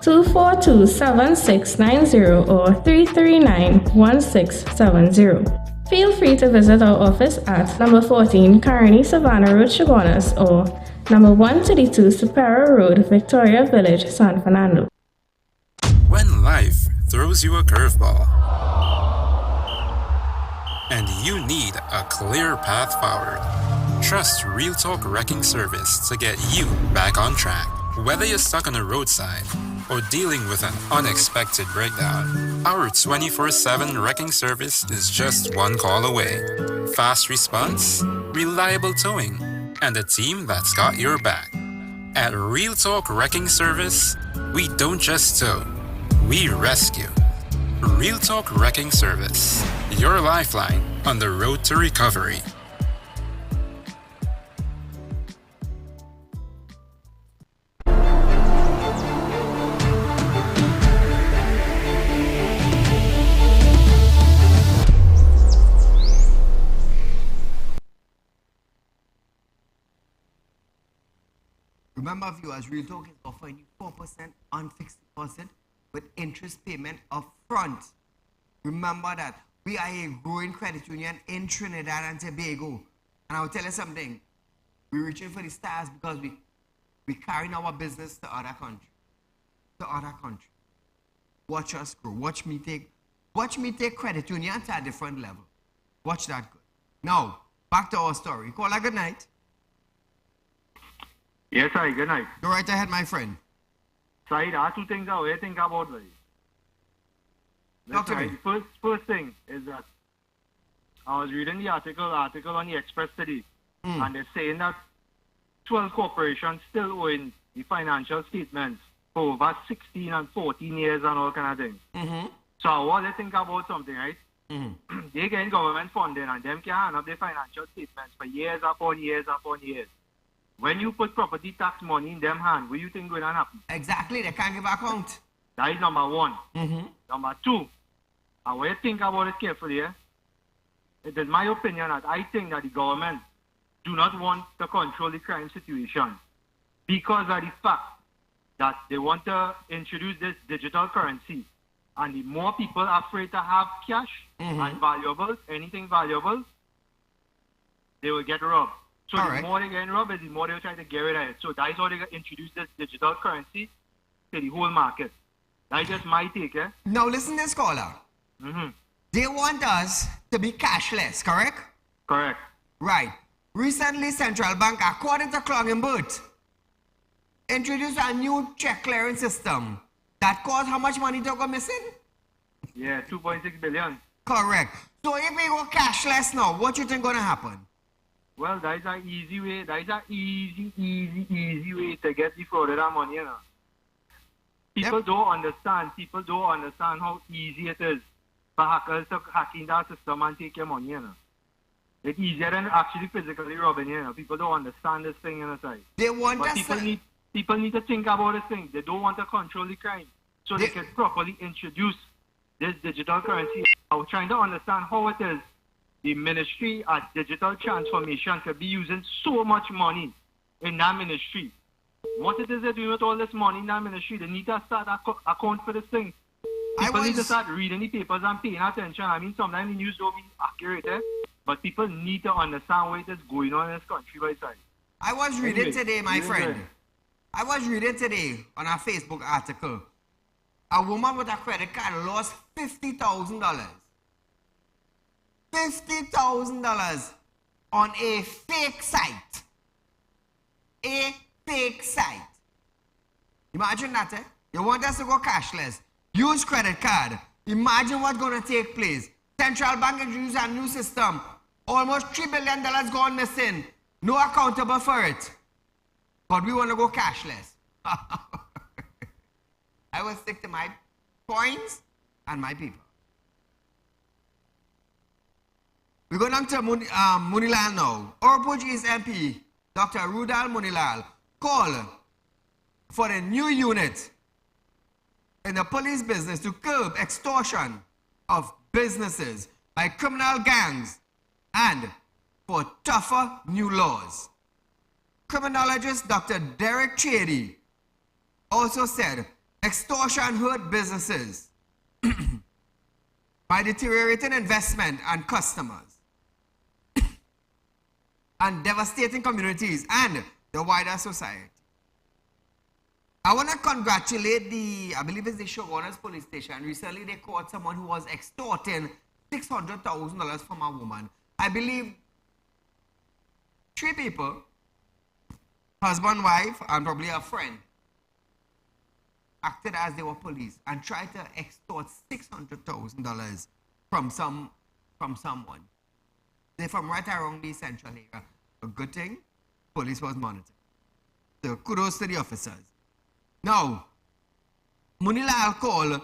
242-7690 or 339-1670. Feel free to visit our office at number 14 Coroni Savannah Road, Chagonas or number 132 Superior Road, Victoria Village, San Fernando. When life throws you a curveball and you need a clear path forward, trust Real Talk Wrecking Service to get you back on track. Whether you're stuck on the roadside or dealing with an unexpected breakdown, our 24/7 wrecking service is just one call away. Fast response, reliable towing, and a team that's got your back. At Real Talk Wrecking Service, we don't just tow, we rescue. Real Talk Wrecking Service, your lifeline on the road to recovery. Remember, viewers, Real Talk is offering you 4% on fixed deposit with interest payment up front. Remember that we are a growing credit union in Trinidad and Tobago. And I will tell you something. We're reaching for the stars because we're carrying our business to other countries. Watch us grow. Watch me take credit union to a different level. Watch that good. Now, back to our story. Call her good night. Yes, sir. Good night. Go right ahead, my friend. Saeed, there are two things I think about this. Talk to me. First thing is that I was reading the article on the Express today, and they're saying that 12 corporations still owing the financial statements for over 16 and 14 years and all kind of things. So I want to think about something, right? They get government funding and them can hand up their financial statements for years upon years upon years. When you put property tax money in them hand, what do you think will happen? Exactly, they can't give account. That is number one. Number two, And when you think about it carefully, it is my opinion that I think that the government do not want to control the crime situation because of the fact that they want to introduce this digital currency. And the more people are afraid to have cash and valuables, anything valuable, they will get robbed. So the more they get robbed, the more they will try to get rid of it. So that is how they introduce this digital currency to the whole market. That's just my take, Now listen to this caller. They want us to be cashless, correct? Correct. Right. Recently, Central Bank, according to Clongenbert, introduced a new check clearing system that caused how much money to go missing? Yeah, 2.6 billion. Correct. So if we go cashless now, what you think gonna happen? Well, that is an easy way. That is an easy way to get the frauded money, you know. People don't understand. People don't understand how easy it is for hackers to hack in that system and take your money, you know. It's easier than actually physically robbing, you know. People don't understand this thing, you know, side. They want but us people need to think about this thing. They don't want to control the crime. So they can properly introduce this digital currency. I was trying to understand how it is the Ministry of Digital Transformation could be using so much money in that ministry. What it is they're doing with all this money in that ministry? They need to start account for this thing. People need to start reading the papers and paying attention. I mean, sometimes the news don't be accurate, but people need to understand what is going on in this country by side. I was reading today, my friend. I was reading today on a Facebook article. A woman with a credit card lost $50,000. $50,000 on a fake site. A fake site. Imagine that, You want us to go cashless. Use credit card. Imagine what's going to take place. Central Bank introduced a new system. Almost $3 billion gone missing. No accountable for it. But we want to go cashless. I will stick to my points and my people. We go down to Munilal now. Orpuj East MP, Dr. Rudal Munilal, called for a new unit in the police business to curb extortion of businesses by criminal gangs and for tougher new laws. Criminologist Dr. Derek Chady also said extortion hurt businesses by deteriorating investment and customers and devastating communities and the wider society. I want to congratulate I believe it's the Shogunas police station. Recently they caught someone who was extorting $600,000 from a woman. I believe 3 people, husband, wife, and probably a friend, acted as they were police and tried to extort $600,000 from someone. They're from right around the central area. A good thing, police was monitoring. So kudos to the officers. Now, Munilal called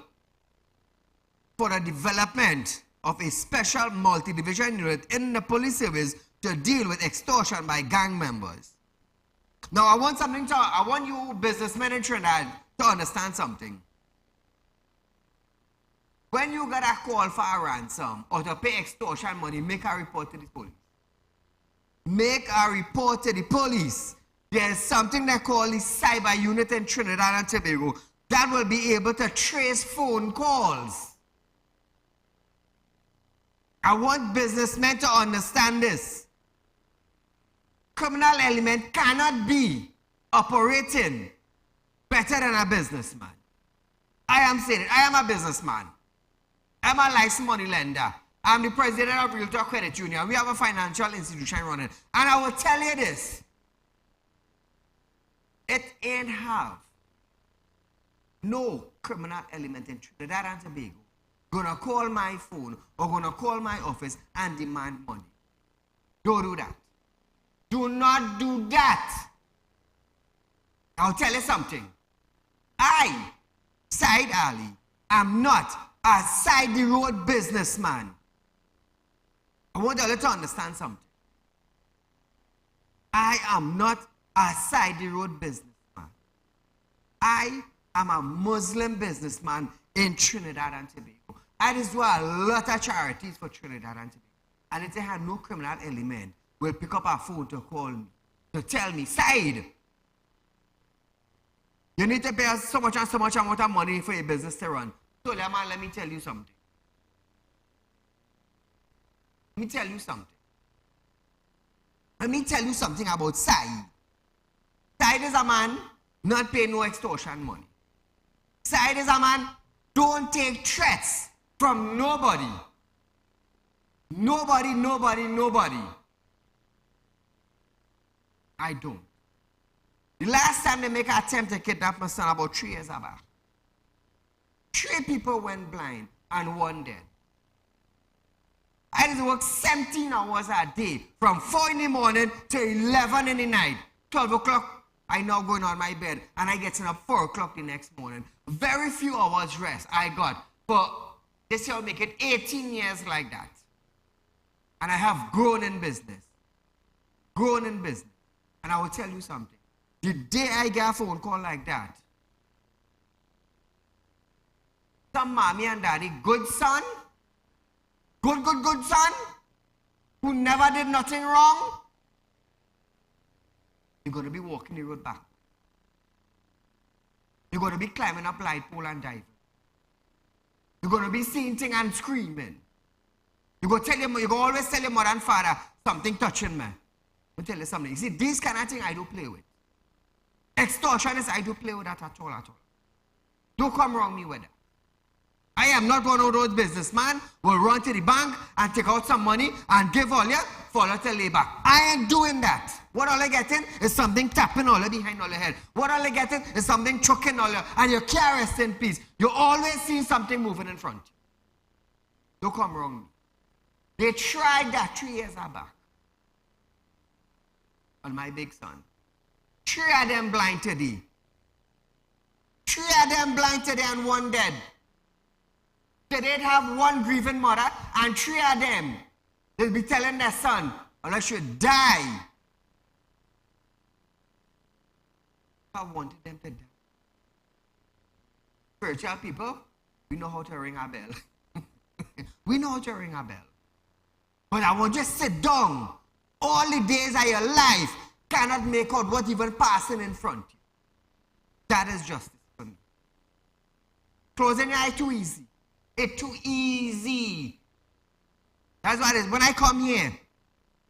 for the development of a special multi-division unit in the police service to deal with extortion by gang members. Now, I want you businessmen in Trinidad to understand something. When you get a call for a ransom or to pay extortion money, make a report to the police. Make a report to the police. There's something they call the cyber unit in Trinidad and Tobago that will be able to trace phone calls. I want businessmen to understand this. Criminal element cannot be operating better than a businessman. I am saying it. I am a businessman. I'm a licensed money lender. I'm the president of Realtalk Credit Union. We have a financial institution running. And I will tell you this. It ain't have no criminal element in Trinidad and Tobago gonna call my phone or gonna call my office and demand money. Don't do that. Do not do that. I'll tell you something. I, Saieed Ali, am not a side-the-road businessman. I want you to understand something. I am not a side-the-road businessman. I am a Muslim businessman in Trinidad and Tobago. I just do a lot of charities for Trinidad and Tobago. And if they had no criminal element, will pick up our phone to call me, to tell me, Saieed, you need to pay us so much and so much amount of money for your business to run. So, man, let me tell you something. Let me tell you something. Let me tell you something about Saieed. Saieed is a man not pay no extortion money. Saieed is a man don't take threats from nobody. Nobody. I don't. The last time they make an attempt to kidnap my son about 3 years back, 3 people went blind and 1 dead. I had to work 17 hours a day from 4 in the morning to 11 in the night. 12 o'clock, I now going on my bed and I getting up 4 o'clock the next morning. Very few hours rest I got. But this year I'll make it 18 years like that. And I have grown in business. And I will tell you something. The day I get a phone call like that, some mommy and daddy, good son, good son, who never did nothing wrong, you're going to be walking the road back. You're going to be climbing up light pole and diving. You're going to be seeing things and screaming. You're going to always tell your mother and father, something touching me. I'll tell you something. You see, these kind of things I do play with. Extortionists, I do play with that at all. Don't come wrong me with that. I am not one of those businessmen who will run to the bank and take out some money and give all you, follow to lay back. I ain't doing that. What all I getting is something tapping all you behind all your head. What all I getting is something choking all you, and you can't rest in peace. You always see something moving in front. Don't come wrong me. They tried that 3 years back on my big son. 3 of them blind today. 3 of them blind today and 1 dead. They'd have 1 grieving mother and 3 of them, they'll be telling their son, unless you die. I wanted them to die. Spiritual people, we know how to ring a bell. We know how to ring a bell. But I want you to sit down. All the days of your life cannot make out what even passing in front of you. That is justice for me. Closing your eye too easy. It's too easy. That's what it is. When I come here,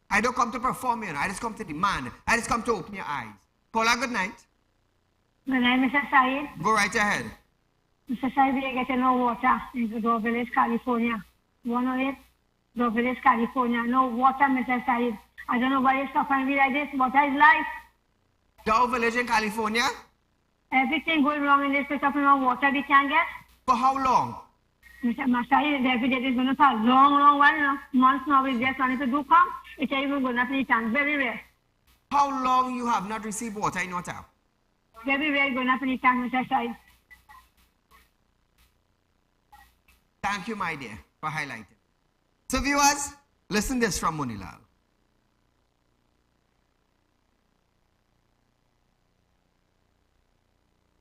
I don't come to perform here. I just come to demand. I just come to open your eyes. Paula, good night. Good night, Mr. Saieed. Go right ahead. Mr. Saieed, we are getting no water in Door Village, California. 108, Door Village, California. No water, Mr. Saieed. I don't know why you're suffering me like this. Water is life. Door Village in California? Everything going wrong in this place of no water we can get. For how long? Mr. Saieed, every day is going to fall long while. Months now we just wanted to do come. It's even going to finish and very rare. How long you have not received water in your tap? Very rare going to finish and Mr. Saieed. Thank you, my dear, for highlighting. So viewers, listen this from Munilal.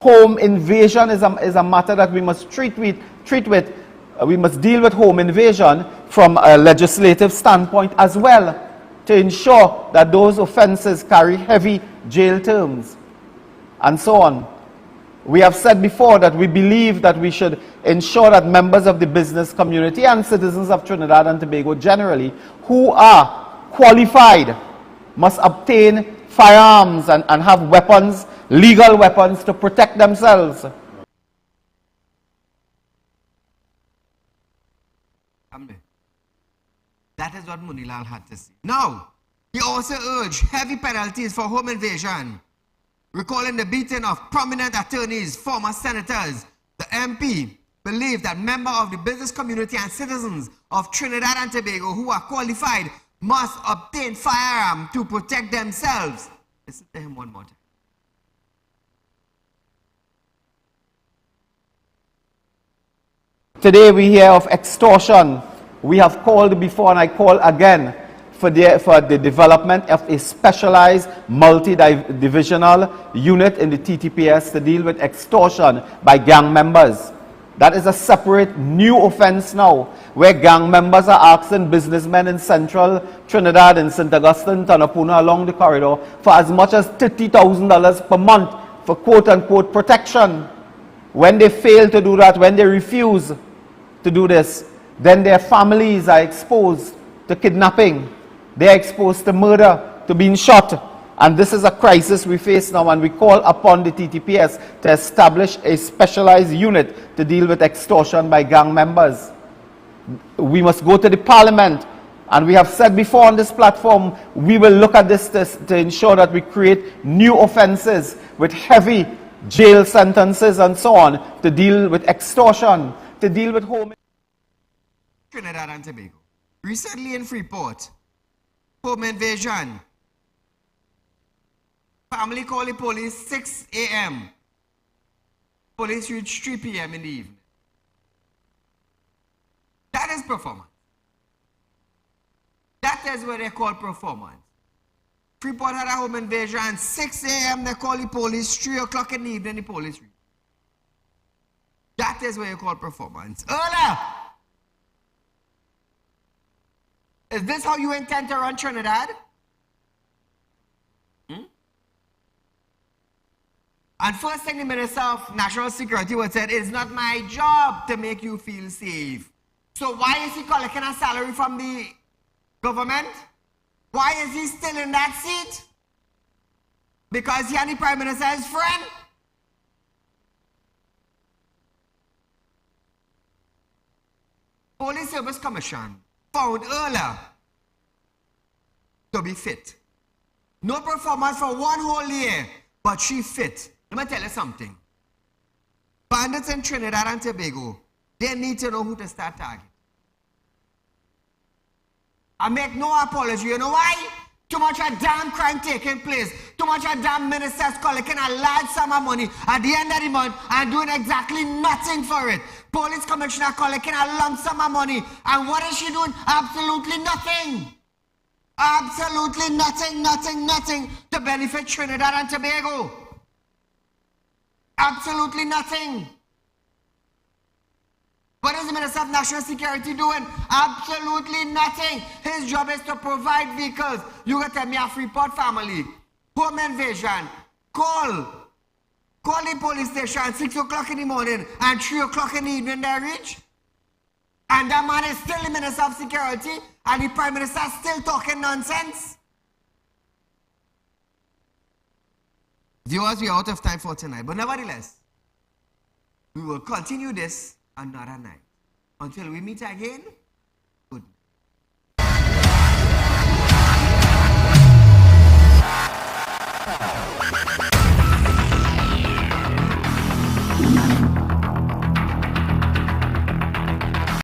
Home invasion is a matter that we must treat with. We must deal with home invasion from a legislative standpoint as well, to ensure that those offenses carry heavy jail terms and so on. We have said before that we believe that we should ensure that members of the business community and citizens of Trinidad and Tobago generally who are qualified must obtain firearms and have weapons, legal weapons, to protect themselves. That is what Munilal had to say. Now, he also urged heavy penalties for home invasion, recalling the beating of prominent attorneys, former senators. The MP believed that members of the business community and citizens of Trinidad and Tobago who are qualified must obtain firearms to protect themselves. Listen to him one more time. Today we hear of extortion. We have called before and I call again for the development of a specialized multi-divisional unit in the TTPS to deal with extortion by gang members. That is a separate new offense now, where gang members are asking businessmen in central Trinidad and St. Augustine, Tanapuna, along the corridor for as much as $30,000 per month for quote-unquote protection. When they fail to do that, when they refuse to do this, then their families are exposed to kidnapping. They are exposed to murder, to being shot. And this is a crisis we face now, and we call upon the TTPS to establish a specialized unit to deal with extortion by gang members. We must go to the parliament, and we have said before on this platform, we will look at this to ensure that we create new offenses with heavy jail sentences and so on to deal with extortion, to deal with home. Trinidad and Tobago. Recently in Freeport, home invasion. Family call the police 6 a.m. Police reach 3 p.m. in the evening. That is performance. That is what they call performance. Freeport had a home invasion, 6 a.m. they call the police, 3 o'clock in the evening the police reach. That is what you call performance. Earlier! Is this how you intend to run Trinidad? And first thing the Minister of National Security would say, it's not my job to make you feel safe. So why is he collecting a salary from the government? Why is he still in that seat? Because he and the Prime Minister is friend? Police Service Commission found earlier to be fit. No performance for one whole year, but she fit. Let me tell you something. Bandits in Trinidad and Tobago, they need to know who to start targeting. I make no apology. You know why? Too much of damn crime taking place. Too much of damn ministers collecting a large sum of money at the end of the month and doing exactly nothing for it. Police commissioner collecting a lump sum of money. And what is she doing? Absolutely nothing. Absolutely nothing to benefit Trinidad and Tobago. Absolutely nothing. What is the Minister of National Security doing? Absolutely nothing. His job is to provide vehicles. You can tell me a Freeport family, home invasion, call the police station 6 o'clock in the morning and 3 o'clock in the evening they reach. And that man is still the Minister of Security and the Prime Minister is still talking nonsense. Viewers, we are out of time for tonight, but nevertheless, we will continue this another night. Until we meet again,